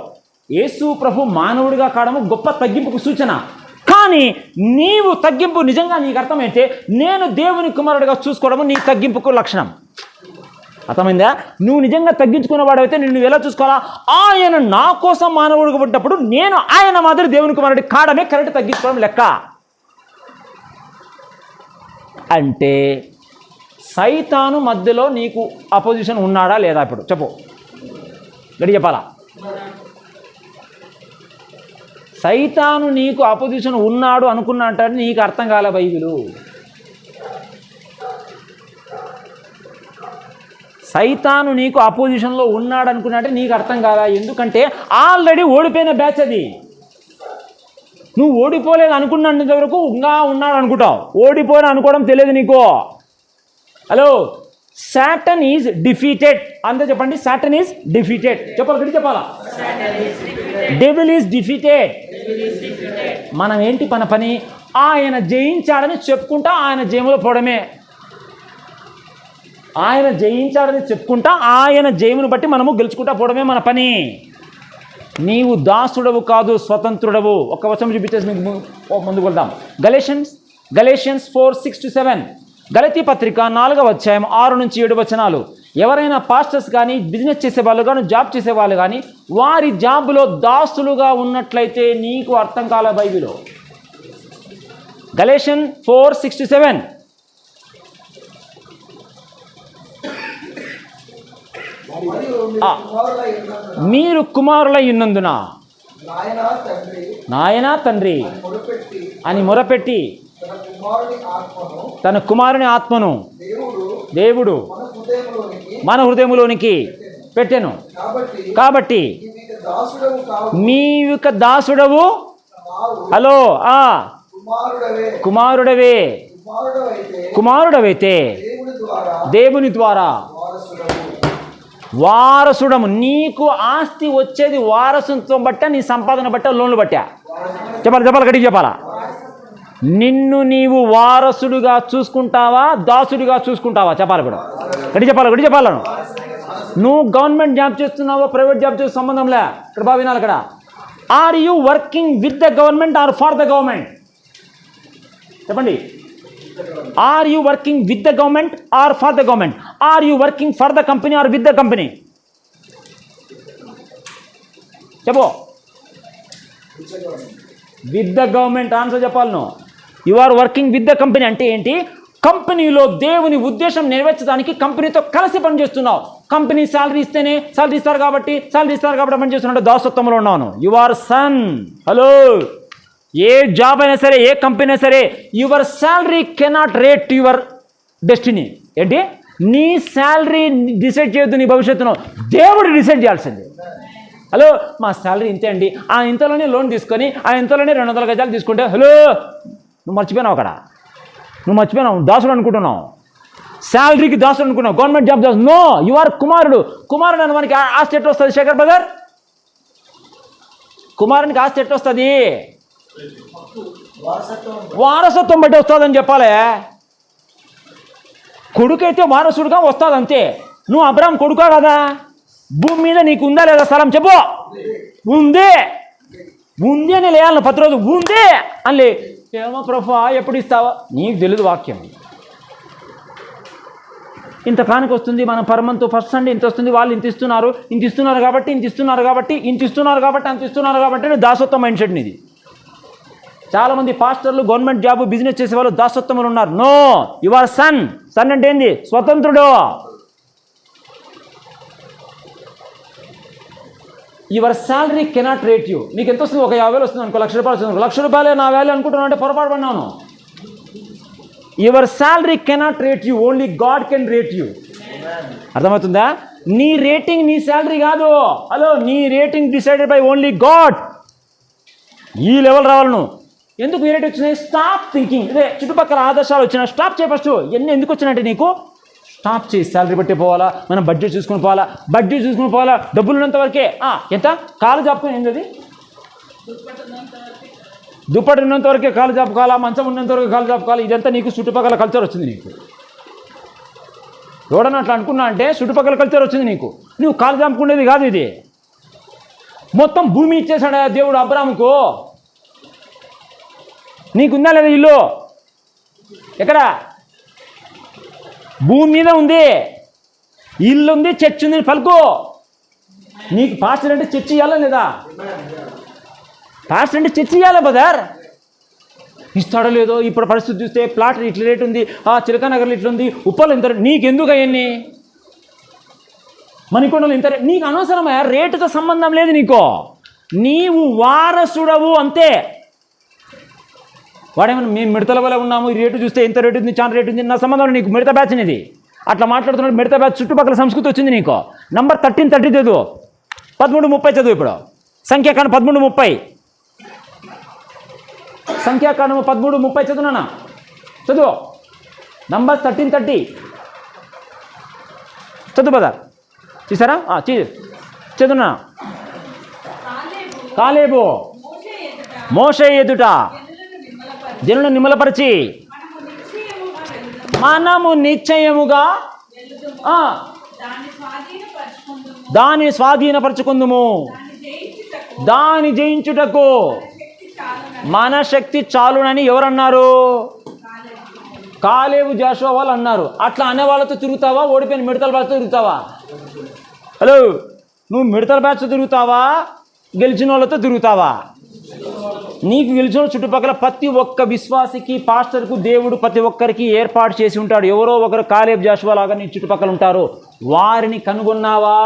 యేసు ప్రభు మానవుడిగా కావడము గొప్ప తగ్గింపుకు సూచన. కానీ నీవు తగ్గింపు నిజంగా నీకు అర్థమైతే నేను దేవుని కుమారుడిగా చూసుకోవడము నీ తగ్గింపుకు లక్షణం. అర్థమైందా? నువ్వు నిజంగా తగ్గించుకున్నవాడైతే నిన్ను ఎలా చూసుకోవాలా? ఆయన నా కోసం మానవుడిగా పుట్టినప్పుడు నేను ఆయన మాదిరి దేవుని కుమారుడి కావడమే కరెక్ట్ తగ్గించుకోవడం లెక్క. అంటే సైతాను మధ్యలో నీకు అపోజిషన్ ఉన్నాడా లేదా? ఇప్పుడు చెప్పు, గడి చెప్పాలా? సైతాను నీకు అపోజిషన్ ఉన్నాడు అనుకున్నా అంటే నీకు అర్థం కాలే బైబిలు. సైతాను నీకు అపోజిషన్లో ఉన్నాడు అనుకున్నా అంటే నీకు అర్థం కాదా? ఎందుకంటే ఆల్రెడీ ఓడిపోయిన బ్యాచ్ అది. నువ్వు ఓడిపోలేదు అనుకున్నంత వరకు ఇంకా ఉన్నాడు అనుకుంటావు. ఓడిపోయిన అనుకోవడం తెలియదు నీకు. Hello, Satan is defeated. అంతే చెప్పండి, సాటన్ ఈజ్ డిఫీటెడ్. చెప్పాలి, గడి చెప్పాలా? Devil is defeated. మనం ఏంటి పని? ఆయన జయించాడని చెప్పుకుంటా ఆయన జయములో పోవడమే. ఆయన జయించాడని చెప్పుకుంటా ఆయన జయమును బట్టి మనము గెలుచుకుంటా పోవడమే మన పని. నీవు దాసుడవు కాదు, స్వతంత్రుడవు. ఒక్క వచనం చూపించేసి మీకు ముందుకు వెళ్దాం. గలేషియన్స్ 4:6-7. గలతీ పత్రిక 4వ అధ్యాయం 6-7 వచనాలు. ఎవరైనా పాస్టర్స్ కానీ బిజినెస్ చేసేవాళ్ళు కానీ జాబ్ చేసేవాళ్ళు కానీ వారి జాబ్లో దాసులుగా ఉన్నట్లయితే నీకు అర్థం కాల బైబిలు. గలేషియన్ 4:6-7. మీరు కుమారులై ఉన్నందున నాయనా తండ్రి అని మొరపెట్టి తన కుమారుని ఆత్మను దేవుడు మన హృదయములోనికి పెట్టెను. కాబట్టి మీ యొక్క దాసుడవు. హలో, కుమారుడవైతే దేవుని ద్వారా వారసుడము. నీకు ఆస్తి వచ్చేది వారసుత్వం బట్ట, నీ సంపాదన బట్ట, లోన్లు బట్టా? చెప్పాలి, గట్టిగా చెప్పాలా? నిన్ను నీవు వారసుడుగా చూసుకుంటావా, దాసుడిగా చూసుకుంటావా? చెప్పాలి కూడా, గట్టి చెప్పాలను. నువ్వు గవర్నమెంట్ జాబ్ చేస్తున్నావో ప్రైవేట్ జాబ్ చేసే సంబంధంలే. ఇక్కడ బాగా వినాలి. ఇక్కడ are you working with the government or for the government? చెప్పండి. Are you working with the government or for the government? Are you working for the company or with the company? చెప్పు. With the government answer చెప్పాలి నువ్వు. You are working with the company అంటే ఏంటి? కంపెనీలో దేవుని ఉద్దేశం నెరవేర్చడానికి కంపెనీతో కలిసి పనిచేస్తున్నావు. కంపెనీ శాలరీ ఇస్తేనే శాలరీ ఇస్తారు కాబట్టి పనిచేస్తున్నావు. దాసత్వంలో ఉన్నాను. You are son. హలో, ఏ జాబ్ అయినా సరే, ఏ కంపెనీ అయినా సరే, your salary cannot rate your destiny. ఏంటి? నీ శాలరీ డిసైడ్ చేయొద్దు నీ భవిష్యత్తును, దేవుడు డిసైడ్ చేయాల్సింది. హలో, మా శాలరీ ఇంతే అండి, ఆ ఇంతలోనే లోన్ తీసుకొని ఆ ఇంతలోనే 200 గజాలు తీసుకుంటే, హలో నువ్వు మర్చిపోయినావు. అక్కడ నువ్వు మర్చిపోయినావు. దాసుడు అనుకుంటున్నావు, శాలరీకి దాసుడు అనుకున్నావు, గవర్నమెంట్ జాబ్ దాసు. నో, యు ఆర్ కుమారుడు. కుమారుడు అని మనకి ఆస్తి ఎట్లా వస్తుంది శేఖర్ బ్రదర్? కుమారునికి ఆస్తి ఎట్లా వస్తుంది? వారసత్వం బట్టి వస్తుందని చెప్పాలి. కొడుకైతే వారసుడుగా వస్తుంది అంతే. నువ్వు అబ్రాహాం కొడుకా కదా? భూమి మీద నీకు ఉందా లేదా స్థలం? చెప్పు. ఉంది అని లేయాలను ప్రతిరోజు ఉంది అని. ఏమో ప్రభా ఎప్పుడు ఇస్తావా? నీకు తెలియదు వాక్యం. ఇంత కానుక వస్తుంది, మనం పర్ మంత్ ఫస్ట్ సండే ఇంత వస్తుంది, వాళ్ళు ఇంత ఇస్తున్నారు కాబట్టి అంత ఇస్తున్నారు కాబట్టి దాసత్వం మైండ్ సెట్ ఇది. చాలామంది పాస్టర్లు, గవర్నమెంట్ జాబ్, బిజినెస్ చేసే వాళ్ళు దాసత్వములు ఉన్నారు. నో, యువర్ సన్ అంటే ఏంది? స్వతంత్రుడు. Your salary cannot rate you. నీకు ఎంత వస్తుంది? ఒక 50,000 వస్తుంది అనుకో, ₹1,00,000 వస్తుంది. ₹1,00,000 నా వాల్యూ అనుకుంటున్నాను అంటే పొరపాటు పడినాను. Your salary cannot rate you, only God can rate you. అర్థమవుతుందా? నీ రేటింగ్ నీ శాలరీ కాదు. హలో, నీ rating decided by only God. ఈ లెవెల్ రావాలి నువ్వు. ఎందుకు ఈ రేట్ వచ్చినాయి? Stop thinking. ఇదే చుట్టుపక్కల ఆదర్శాలు వచ్చినా స్టాప్ చేయ ఫస్ట్. ఎందుకు వచ్చినట్టే నీకు? స్టాప్ చేసి శాలరీ బట్టి పోవాలా, మనం బడ్జెట్ చూసుకుని పోవాలా, డబ్బులు ఉన్నంత వరకే. ఎంత కాలు జాపుకొని ఏంది అది? దుప్పటి ఉన్నంత వరకే కాలు జాపుకోవాలా, మంచం ఉన్నంత వరకు కాలు జాపుకోవాలి. ఇదంతా నీకు చుట్టుపక్కల కల్చర్ వచ్చింది. నీకు ఎవడన్నా అట్లా అనుకున్నా అంటే చుట్టుపక్కల కల్చర్ వచ్చింది నీకు. నువ్వు కాలు జాపుకునేది కాదు ఇది. మొత్తం భూమి ఇచ్చేసాడు దేవుడు అబ్రాముకు. నీకుందా లేదా ఇల్లు? ఎక్కడ? భూమి మీద ఉంది. ఇల్లు ఉంది, చర్చ్ ఉంది. పలుకో. నీకు పాస్టర్ అంటే చర్చ్ ఇవ్వాలా లేదా? పాస్టర్ అంటే చర్చ్ ఇవ్వాలా బ్రదర్? ఇస్తాడో లేదో. ఇప్పుడు పరిస్థితి చూస్తే ప్లాట్ ఇట్లా రేట్ ఉంది, చిలకానగర్లో ఇట్లా ఉంది, ఉప్పలు ఇంత. నీకెందుకు అవన్నీ? మణికొండలు ఇంత. నీకు అనవసరమా? రేటుతో సంబంధం లేదు నీకు. నీవు వారసుడవు అంతే. వాడేమన్నా మేము మిడతల వల్ల ఉన్నాము, ఈ రేటు చూస్తే ఎంత రేటు ఉంది, చాలా రేటు ఉంది, నా సంబంధం నీకు మిడత బ్యాచ్ అనేది అట్లా మాట్లాడుతున్నాడు. మిడత బ్యాచ్ చుట్టుపక్కల సంస్కృతి వచ్చింది నీకు. నంబర్ 13:30 చదువు, 13:30 చదువు. ఇప్పుడు సంఖ్యాకాండం 13:30, సంఖ్యాకాండం 13:30 చదువునా? చదువు. నంబర్ 13:30 చదువు పదా. చూసారా? చదువునా? కాలేబు మోషే ఎదుట జనులను నిమ్మలపరిచి మనము నిశ్చయముగా దాన్ని స్వాధీనపరచుకుందుము. దాన్ని జయించుటకు మన శక్తి చాలునని ఎవరన్నారు? కాలేబు, జాషువా వాళ్ళు అన్నారు. అట్లా అనే వాళ్ళతో తిరుగుతావా? ఓడిపోయిన మిడతల బ్యాచ్తో తిరుగుతావా? హలో, నువ్వు మిడతల బ్యాచ్తో తిరుగుతావా? గెలిచిన వాళ్ళతో తిరుగుతావా? నీకు గెలిచిన చుట్టుపక్కల ప్రతి ఒక్క విశ్వాసికి, పాస్టర్కు దేవుడు ప్రతి ఒక్కరికి ఏర్పాటు చేసి ఉంటాడు. ఎవరో ఒకరు కాలేబు, జాషువా లాగా నీ చుట్టుపక్కల ఉంటారు. వారిని కనుగొన్నావా?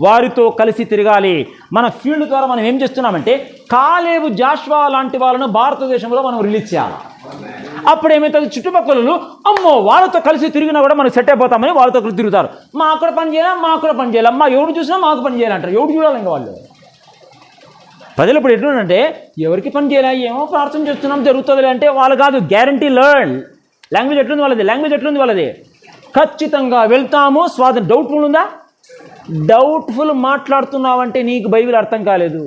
వారితో కలిసి తిరగాలి. మన ఫీల్డ్ ద్వారా మనం ఏం చేస్తున్నామంటే కాలేబు, జాషువా లాంటి వాళ్ళను భారతదేశంలో మనం రిలీజ్ చేయాలి. అప్పుడు ఏమవుతుంది? చుట్టుపక్కల అమ్మో వాళ్ళతో కలిసి తిరిగినా కూడా మనం సెట్ అయిపోతామని వాళ్ళతో కలిసి తిరుగుతారు. మా అక్కడ పని చేయాలి, అమ్మా ఎవడు చూసినా మాకు పని చేయాలంటారు. ఎవడు చూడాలి? ఇంకా వాళ్ళు ప్రజలు ఇప్పుడు ఎట్లుందంటే ఎవరికి పని చేయాలా, ఏమో ప్రార్థన చేస్తున్నాం జరుగుతుంది అంటే వాళ్ళు కాదు. Guarantee learn. లాంగ్వేజ్ ఎట్లుంది వాళ్ళది? ఖచ్చితంగా వెళ్తాము. డౌట్ఫుల్ ఉందా? డౌట్ఫుల్ మాట్లాడుతున్నావంటే నీకు బైబిల్ అర్థం కాలేదు.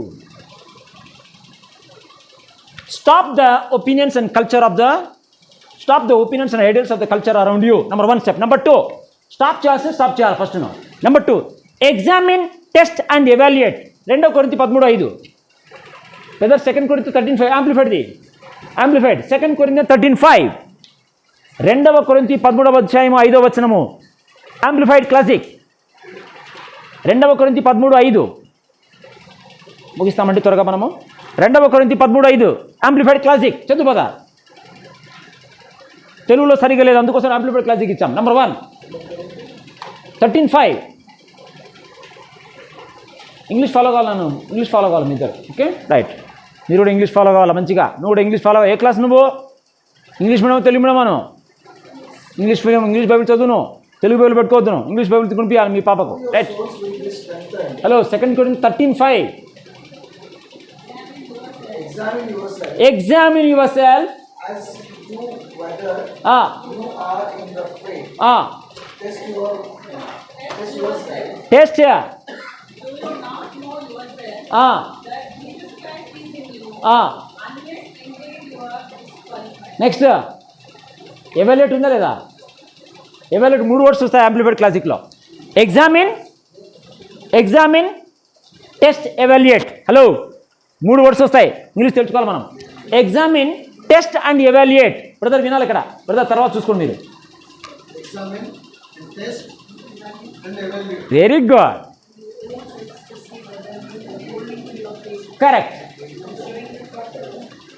Stop the opinions and ideals of the culture around you. Number 1 step. Number 2 stop చేయాలి first. Number 2 examine, test and evaluate. 2 Corinthians 13:5. Whether 2 Corinthians 13:5 amplified. 2 Corinthians 13:5. 2 Corinthians 13:5 amplified classic. 2 Corinthians 13:5 ముగిస్తామండి త్వరగా మనము. 2 Corinthians 13:5 amplified classic చదువు పదా. తెలుగులో సరిగా లేదు, అందుకోసం యాంప్లిఫైడ్ క్లాసిక్ ఇచ్చాం. నెంబర్ 1 13:5. ఇంగ్లీష్ ఫాలో కావాలి మీ ఇద్దరు. Okay right. మీరు కూడా ఇంగ్లీష్ ఫాలో కావాలా మంచిగా. నువ్వు కూడా ఇంగ్లీష్ ఫాలో. ఏ క్లాస్ నువ్వు? ఇంగ్లీష్ మీడియం, తెలుగు మీడియం అను. ఇంగ్లీష్ మీడియం, ఇంగ్లీష్ బైబిల్ చదువును, తెలుగు బైబిల్ పెట్టుకోవద్దు. ఇంగ్లీష్ బైబిల్ కొనిపించాలి మీ పాపకు. Right. Hello, 2 Corinthians 13:5. Examine yourself test. Next evaluate ఉందా లేదా? ఎవాల్యుయేట్ 3 వర్డ్స్ వస్తాయి యాంప్లిఫైడ్ క్లాసిక్లో. Examine, test, evaluate. Hello, 3 words వస్తాయి. ఇంగ్లీష్ తెలుసుకోవాలి మనం. Examine, test and evaluate. Brother వినాలి ఇక్కడ. బ్రదర్ తర్వాత చూసుకోండి మీరు. Very good, correct.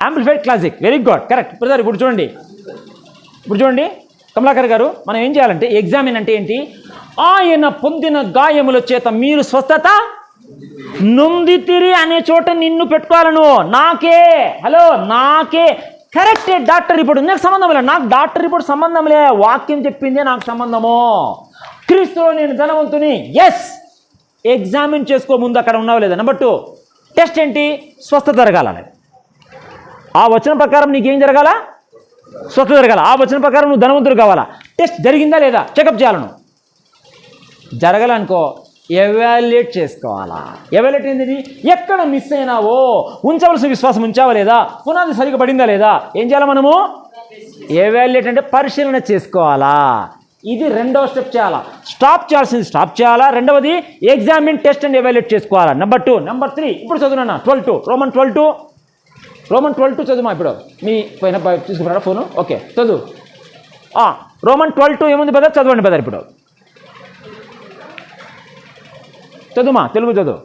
Amplified classic, very good, correct brother. ఇప్పుడు చూడండి కమలాకర్ గారు, మనం ఏం చేయాలంటే ఎగ్జామిన్ అంటే ఏంటి? ఆయన పొందిన గాయముల చేత మీరు స్వస్థత నొందితిరి అనే చోట నిన్ను పెట్టుకోవాలను. నాకే కరెక్టే. డాక్టర్ రిపోర్ట్ నాకు సంబంధం లేదు, నాకు డాక్టర్ రిపోర్ట్ సంబంధం లే, వాక్యం చెప్పిందే నాకు సంబంధము. క్రీస్తులో నేను ధనవంతుని, ఎస్. ఎగ్జామిన్ చేసుకో ముందు అక్కడ ఉన్నావు లేదా. నెంబర్ 2 టెస్ట్ ఏంటి? స్వస్థత జరగాల. ఆ వచనం ప్రకారం నీకేం జరగాల? స్వస్థత జరగాల. ఆ వచనం ప్రకారం నువ్వు ధనవంతుడు కావాలా. టెస్ట్ జరిగిందా లేదా చెకప్ చేయాలను. జరగాలనుకో ఎవాల్యుయేట్ చేసుకోవాలా. ఎవాల్యుయేట్ ఏంటిది? ఎక్కడ మిస్ అయినావో, ఉంచవలసిన విశ్వాసం ఉంచావా లేదా, పునాది సరిగ్గా పడిందా లేదా, ఏం చేయాలి మనము? ఎవాల్యుయేట్ అంటే పరిశీలన చేసుకోవాలా. ఇది రెండవ స్టెప్ చేయాలా. స్టాప్ చేయాల్సింది స్టాప్ చేయాలా. రెండవది ఎగ్జామిన్, టెస్ట్ అండ్ ఎవాల్యుయేట్ చేసుకోవాలా. నెంబర్ 2. నెంబర్ 3 ఇప్పుడు చదువునా 12 రోమన్ 12 చదువుమా. ఇప్పుడు మీ పైన తీసుకున్నారా ఫోను? ఓకే చదువు. రోమన్ 12 ఏముంది బదర్? చదవండి బదర్. ఇప్పుడు చదువుమా, తెలుగు చదువు.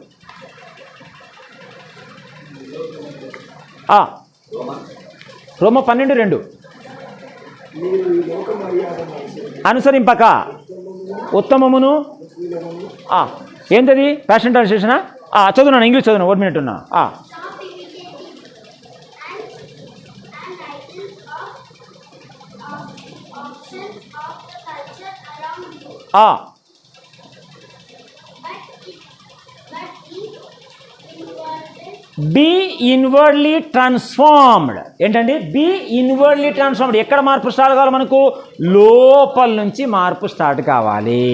రోమ 12:2 అనుసరింపక ఉత్తమమును ఏంటది? ప్యాషన్ ట్రాన్స్లేషనా? చదువున్నాను, ఇంగ్లీష్ చదువునా, 1 minute ఉన్నా. Be inwardly transformed. ఏంటండి? Be inwardly transformed. ఎక్కడ మార్పు స్టార్ట్ కావాలి మనకు? లోపల నుంచి మార్పు స్టార్ట్ కావాలి.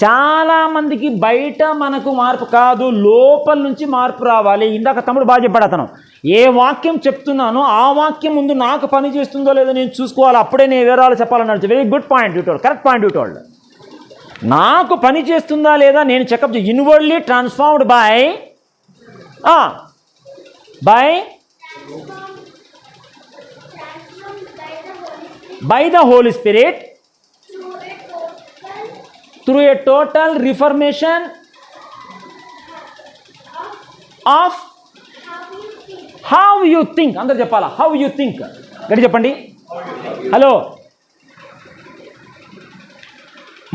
చాలామందికి బయట మనకు మార్పు కాదు, లోపల నుంచి మార్పు రావాలి. ఇందాక తమ్ముడు బాగా చెప్పాడు, అతను ఏ వాక్యం చెప్తున్నానో ఆ వాక్యం ముందు నాకు పని చేస్తుందో లేదో నేను చూసుకోవాలి, అప్పుడే నేను వివరాలు చెప్పాలన్నాడు. Very good point you told, correct point you told. నాకు పని చేస్తుందా లేదా నేను checkup inwardly transformed by the Holy Spirit through a total reformation of how you think. అందరూ చెప్పాలా? how you think. గట్టి చెప్పండి. హలో,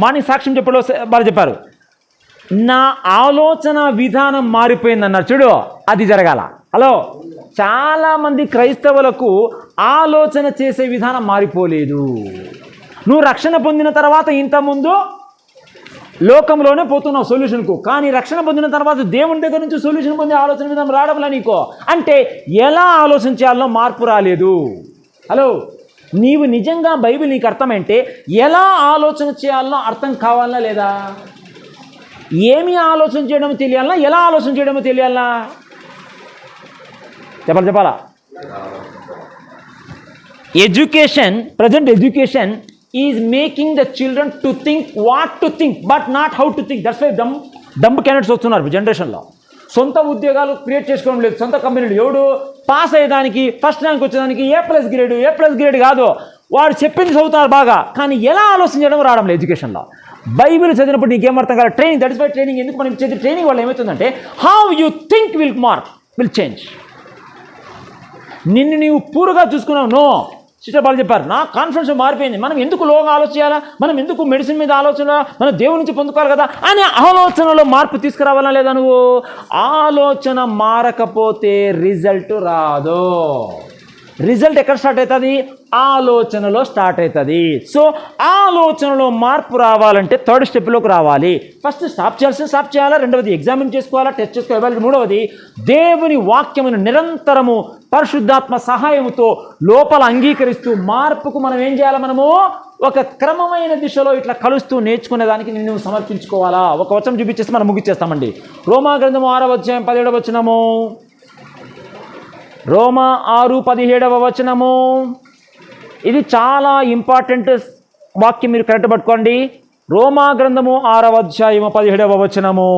మార్నింగ్ సాక్ష్యం చెప్పలో బాగా చెప్పారు. నా ఆలోచన విధానం మారిపోయింది అన్నారు చూడు, అది జరగాల. హలో, చాలామంది క్రైస్తవులకు ఆలోచన చేసే విధానం మారిపోలేదు. నువ్వు రక్షణ పొందిన తర్వాత ఇంతకుముందు లోకంలోనే పోతున్నావు సొల్యూషన్కు, కానీ రక్షణ పొందిన తర్వాత దేవుని దగ్గర నుంచి సొల్యూషన్ పొందే ఆలోచన విధానం రావడంలా నీకో. అంటే ఎలా ఆలోచన చేయాలో మార్పు రాలేదు. హలో, నీవు నిజంగా బైబిల్ నీకు అర్థమైంటే ఎలా ఆలోచన చేయాలో అర్థం కావాలా లేదా? ఏమి ఆలోచన చేయడమో తెలియాలా, ఎలా ఆలోచన చేయడమో తెలియాలా? చెప్పాలా? Education, present education is making the children to think what to think but not how to think. That's why dumb candidates వస్తున్నారు జనరేషన్లో. సొంత ఉద్యోగాలు క్రియేట్ చేసుకోవడం లేదు, సొంత కంపెనీలు. ఎవడు పాస్ అయ్యేదానికి, ఫస్ట్ ర్యాంక్ వచ్చేదానికి ఏ ప్లస్ గ్రేడ్ కాదు, వాడు చెప్పింది చదువుతున్నారు బాగా, కానీ ఎలా ఆలోచన చేయడం రావడం లేదు ఎడ్యుకేషన్లో. బైబిల్ చదివినప్పుడు నీకేం అర్థం కాదు. Training, that is why training. ఎందుకు మనం ఇచ్చేది ట్రైనింగ్ వల్ల ఏమవుతుందంటే how you think will change. నిన్ను నీవు పూర్గా చూసుకున్నావు. నో, సిస్టర్ బాగా చెప్పారు, నా కాన్ఫిడెన్స్ మారిపోయింది. మనం ఎందుకు లోగా ఆలోచించాలా, మనం ఎందుకు మెడిసిన్ మీద ఆలోచన, మనం దేవుడి నుంచి పొందుకోవాలి కదా అనే ఆలోచనలో మార్పు తీసుకురావాలా లేదా? నువ్వు ఆలోచన మారకపోతే రిజల్ట్ రాదు. రిజల్ట్ ఎక్కడ స్టార్ట్ అవుతుంది? ఆలోచనలో స్టార్ట్ అవుతుంది. సో ఆలోచనలో మార్పు రావాలంటే 3rd స్టెప్లోకి రావాలి. ఫస్ట్ స్టాప్ చేయాలా. రెండవది ఎగ్జామిన్ చేసుకోవాలా, టెస్ట్ చేసుకోవాలి. మూడవది దేవుని వాక్యమును నిరంతరము పరిశుద్ధాత్మ సహాయముతో లోపల అంగీకరిస్తూ మార్పుకు మనం ఏం చేయాలి? మనము ఒక క్రమమైన దిశలో ఇట్లా కలుస్తూ నేర్చుకునే దానికి నిన్ను సమర్పించుకోవాలా. ఒక వచనం చూపించేసి మనం ముగిచ్చేస్తామండి. రోమా గ్రంథము 6వ అధ్యాయం 17వ వచనము. రోమా 6:17 వచనము. ఇది చాలా ఇంపార్టెంట్ వాక్యం, మీరు కరెక్ట్ పట్టుకోండి. రోమా గ్రంథము 6వ అధ్యాయము 17వ వచనము.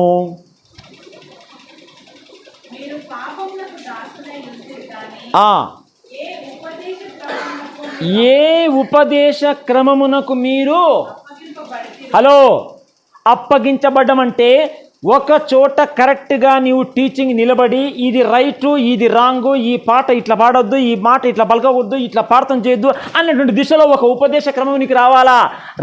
ఏ ఉపదేశ క్రమమునకు మీరు హలో, అప్పగించబడ్డం అంటే ఒక చోట కరెక్ట్గా నీవు టీచింగ్ నిలబడి ఇది రైటు ఇది రాంగు, ఈ పాట ఇట్లా పాడొద్దు, ఈ మాట ఇట్లా పలకవద్దు, ఇట్లా ప్రార్థన చేయొద్దు అన్నటువంటి దిశలో ఒక ఉపదేశ క్రమం నీకు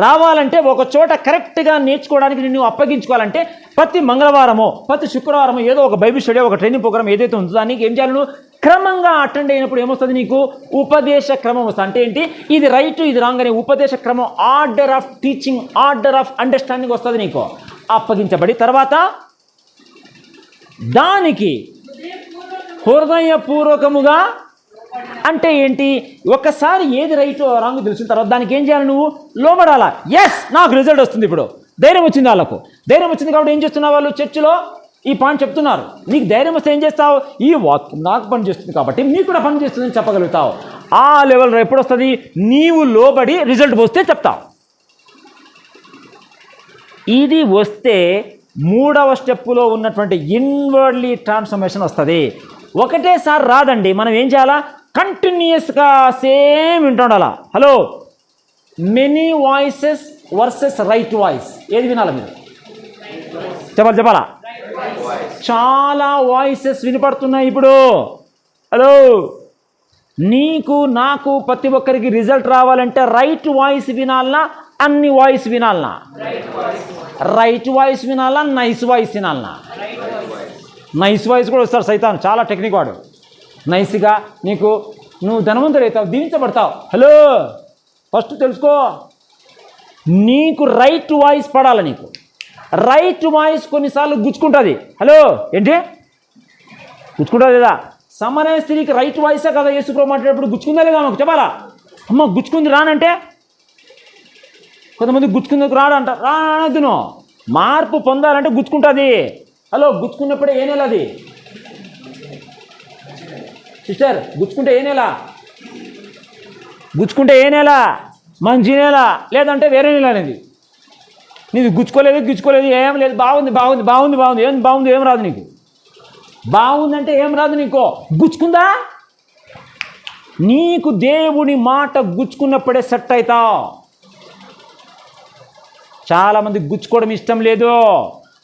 రావాలంటే ఒక చోట కరెక్ట్గా నేర్చుకోవడానికి నువ్వు అప్పగించుకోవాలంటే ప్రతి మంగళవారమో ప్రతి శుక్రవారమో ఏదో ఒక బైబిల్ స్టడీ, ఒక ట్రైనింగ్ ప్రోగ్రామ్ ఏదైతే ఉందో దానికి ఏం చేయాలి, నువ్వు క్రమంగా అటెండ్ అయినప్పుడు ఏమొస్తుంది, నీకు ఉపదేశ క్రమం వస్తుంది. అంటే ఏంటి, ఇది రైటు ఇది రాంగ్ అనే ఉపదేశ క్రమం, order of teaching, order of understanding వస్తుంది నీకు. అప్పగించబడి తర్వాత దానికి హృదయపూర్వకముగా అంటే ఏంటి, ఒకసారి ఏది రైట్ రాంగ్ తెలిసిన తర్వాత దానికి ఏం చేయాలి, నువ్వు లోబడాలా. ఎస్, నాకు రిజల్ట్ వస్తుంది. ఇప్పుడు ధైర్యం వచ్చింది, వాళ్ళకు ధైర్యం వచ్చింది కాబట్టి ఏం చేస్తున్నారు వాళ్ళు, చర్చిలో ఈ పాయింట్ చెప్తున్నారు. నీకు ధైర్యం వస్తే ఏం చేస్తావు, ఈ వాక్యం నాకు పని చేస్తుంది కాబట్టి నీకు కూడా పని చేస్తుందని చెప్పగలుగుతావు. ఆ లెవెల్ ఎప్పుడు వస్తుంది, నీవు లోబడి రిజల్ట్ వస్తే చెప్తావు. ఇది వస్తే మూడవ స్టెప్పులో ఉన్నటువంటి ఇన్వర్డ్లీ ట్రాన్స్ఫర్మేషన్ వస్తుంది. ఒకటేసారి రాదండి. మనం ఏం చేయాలా, కంటిన్యూస్గా సేమ్ వింటుండాలా. Hello, many voices versus right voice, ఏది వినాలా మీరు చెప్పాలా. చాలా వాయిసెస్ వినపడుతున్నాయి ఇప్పుడు. హలో, నీకు నాకు ప్రతి ఒక్కరికి రిజల్ట్ రావాలంటే రైట్ వాయిస్ వినాలనా, అన్ని వాయిస్ వినాలనా? రైట్ వాయిస్ వినాలా, నైస్ వాయిస్ వినాలనా? నైస్ వాయిస్ కూడా వస్తారు సైతాన్, చాలా టెక్నిక్ వాడు. నైస్గా నువ్వు ధనవంతుడు అవుతావు, దీవించబడతావు. హలో, ఫస్ట్ తెలుసుకో, నీకు రైట్ వాయిస్ పడాలి. నీకు రైట్ వాయిస్ కొన్నిసార్లు గుచ్చుకుంటుంది. హలో, ఏంటి గుచ్చుకుంటుంది లేదా? సమరయ స్త్రీకి రైట్ వాయిసే కదా యేసుప్రభు మాట్లాడేటప్పుడు గుచ్చుకుందా లేదా మాకు చెప్పాలా? అమ్మ గుచ్చుకుంది రానంటే, కొంతమంది గుచ్చుకుందుకు రాడంట, రానద్దును. మార్పు పొందాలంటే గుచ్చుకుంటుంది. హలో, గుచ్చుకున్నప్పుడే ఏ నెల అది సిస్టర్? గుచ్చుకుంటే ఏ నెల? గుచ్చుకుంటే ఏ నెల? మంచి నెల, లేదంటే వేరే నెల అనేది. నీది గుచ్చుకోలేదు ఏం లేదు, బాగుంది ఏం బాగుంది, ఏం రాదు నీకు. బాగుందంటే ఏం రాదు నీకు. గుచ్చుకుందా? నీకు దేవుని మాట గుచ్చుకున్నప్పుడే సెట్ అవుతావు. చాలామంది గుచ్చుకోవడం ఇష్టం లేదు.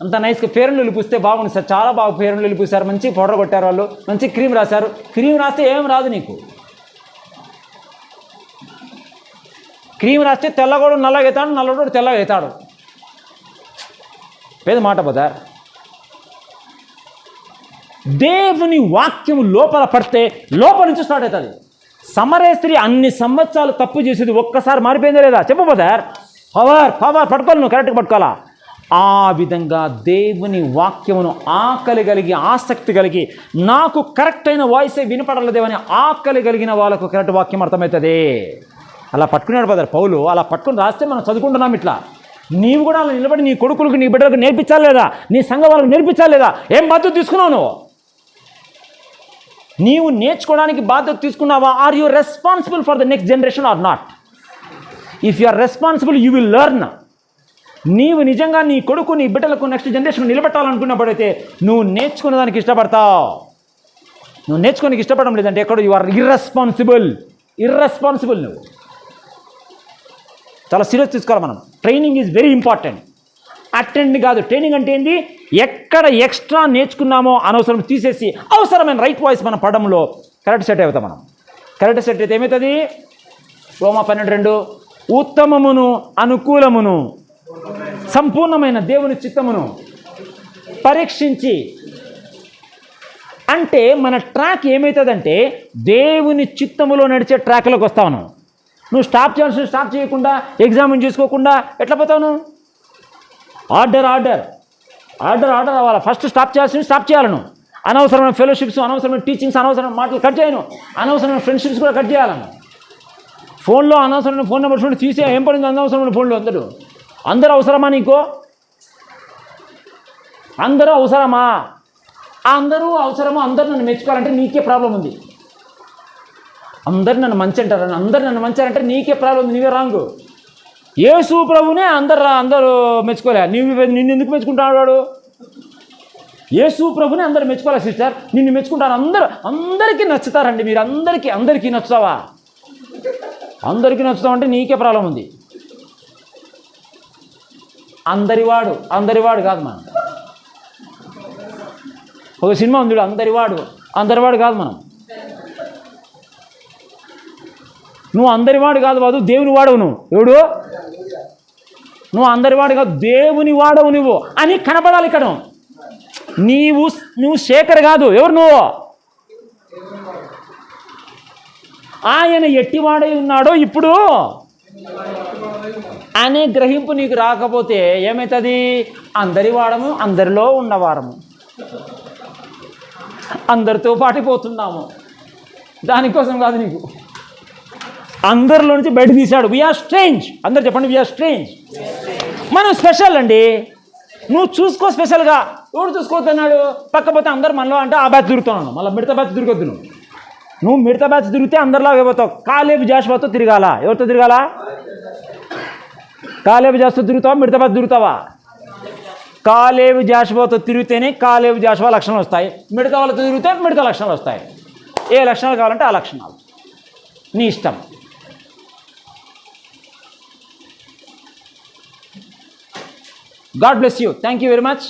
అంత నైస్గా ఫేర్ అండ్ లవ్లీ పూస్తే బాగుంది సార్, చాలా బాగా ఫేర్ అండ్ లవ్లీ పూసారు, మంచి పౌడర్ కొట్టారు వాళ్ళు, మంచి క్రీమ్ రాశారు. క్రీమ్ రాస్తే ఏం రాదు నీకు. క్రీమ్ రాస్తే తెల్లగోడు నల్లగా అవుతాడు, నల్లగోడు తెల్లగా అవుతాడు. పేద మాట బదార్. దేవుని వాక్యము లోపల పడితే లోపల నుంచి స్టార్ట్ అవుతుంది. సమరయ స్త్రీ అన్ని సంవత్సరాలు తప్పు చేసేది ఒక్కసారి మారిపోయిందా లేదా చెప్పు బదార్. పవర్ పట్టుకోవాలి, నువ్వు కరెక్ట్గా పట్టుకోవాలా. ఆ విధంగా దేవుని వాక్యమును ఆకలి కలిగి ఆసక్తి కలిగి, నాకు కరెక్ట్ అయిన వాయిసే వినపడలేదేమని ఆకలి కలిగిన వాళ్ళకు కరెక్ట్ వాక్యం అర్థమవుతుంది. అలా పట్టుకున్నాడు బదార్ పౌలు. అలా పట్టుకుని రాస్తే మనం చదువుకుంటున్నాం. ఇట్లా నీవు కూడా అలా నిలబడి నీ కొడుకులకు నీ బిడ్డలకు నేర్పించాలి లేదా, నీ సంఘం వాళ్ళకు నేర్పించాలి లేదా? ఏం బాధ్యత తీసుకున్నావు నీవు నేర్చుకోవడానికి బాధ్యత తీసుకున్నావా? Are you responsible for the next generation or not? If you are responsible you will learn. నీవు నిజంగా నీ కొడుకు నీ బిడ్డలకు నెక్స్ట్ జనరేషన్ నిలబెట్టాలనుకున్నప్పుడైతే నువ్వు నేర్చుకునే దానికి ఇష్టపడతావు. నువ్వు నేర్చుకోనికి ఇష్టపడడం లేదంటే ఎక్కడ యు ఆర్ ఇర్రెస్పాన్సిబుల్. నువ్వు చాలా సీరియస్ తీసుకోవాలి మనం. Training is very important. Attend కాదు, ట్రైనింగ్ అంటే ఏంటి, ఎక్కడ ఎక్స్ట్రా నేర్చుకున్నామో అనవసరం తీసేసి అవసరమైన రైట్ వాయిస్ మన పడంలో కరెక్ట్ సెట్ అవుతాం. మనం కరెక్ట్ సెట్ అయితే ఏమవుతుంది? రోమా 12:2 ఉత్తమమును అనుకూలమును సంపూర్ణమైన దేవుని చిత్తమును పరీక్షించి. అంటే మన ట్రాక్ ఏమవుతుందంటే దేవుని చిత్తములో నడిచే ట్రాక్లోకి వస్తావు. నువ్వు స్టాప్ చేయాల్సిన స్టాప్ చేయకుండా, ఎగ్జామిన్ చేసుకోకుండా ఎట్లా పోతావు నువ్వు? ఆర్డర్ అవ్వాలి. ఫస్ట్ స్టాప్ చేయాల్సింది స్టాప్ చేయాలను. అనవసరమైన ఫెలోషిప్స్, అనవసరమైన టీచింగ్స్, అనవసరమైన మాటలు కట్ చేయను. అనవసరమైన ఫ్రెండ్షిప్స్ కూడా కట్ చేయాలను. ఫోన్లో అనవసరమైన ఫోన్ నెంబర్స్ నుండి తీసే. ఏం పడింది అనవసరమైన ఫోన్లో? అందరూ అవసరమా నీకు? అందరూ అవసరమా? అందరూ అవసరమా? అందరూ నన్ను మెచ్చుకోవాలంటే నీకే ప్రాబ్లం ఉంది. అందరు నన్ను మంచి అంటారు, అందరు నన్ను మంచి అంటే నీకే ప్రాబ్లం ఉంది, నీవే రాంగు. యేసు ప్రభునే అందరూ మెచ్చుకోలే, నిన్ను ఎందుకు మెచ్చుకుంటాడు వాడు? యేసు ప్రభునే అందరూ మెచ్చుకోవాలి సిస్టర్, నిన్ను మెచ్చుకుంటారు. అందరికీ నచ్చుతారండి మీరు. అందరికీ నచ్చుతావా? అందరికీ నచ్చుతావంటే నీకే ప్రాబ్లం ఉంది. అందరివాడు కాదు మనం. ఒక సినిమా ఉంది, అందరివాడు కాదు మనం. నువ్వు అందరివాడు కాదు బాదు, దేవుని వాడవు నువ్వు. ఎవడు నువ్వు? అందరివాడు కాదు, దేవుని వాడవు నువ్వు అని కనపడాలి ఇక్కడ. నువ్వు శేఖర్ కాదు. ఎవరు నువ్వు? ఆయన ఎట్టివాడై ఉన్నాడో ఇప్పుడు అనే గ్రహింపు నీకు రాకపోతే ఏమవుతుంది? అందరి వాడము, అందరిలో ఉన్నవారము, అందరితో పాటిపోతున్నాము. దానికోసం కాదు, నీకు అందరిలో నుంచి బయట తీశాడు. We are strange. అందరు చెప్పండి, వీఆర్ స్ట్రేంజ్. మనం స్పెషల్ అండి. నువ్వు చూసుకో స్పెషల్గా. ఎవడు చూసుకోవద్దన్నాడు? పక్కపోతే అందరు మనలో అంటే ఆ బ్యాచ్ తిరుగుతున్నాను. మళ్ళీ మిడతా బ్యాచ్ తిరగొద్దు. నువ్వు మిడతా బ్యాచ్ తిరిగితే అందరిలాగా అయిపోతావు. కాలేబు జాషువాతో తిరగాల. ఎవరితో తిరగాల? కాలేబు జాషువాతో తిరుగుతావా, మిడతా బ్యాచ్ తిరుగుతావా? కాలేబు జాషువాతో తిరిగితేనే కాలేబు జాషువా లక్షణాలు వస్తాయి. మిడతా వాళ్ళతో తిరిగితే మిడతా లక్షణాలు వస్తాయి. ఏ లక్షణాలు కావాలంటే ఆ లక్షణాలు. నీ ఇష్టం. God bless you. Thank you very much.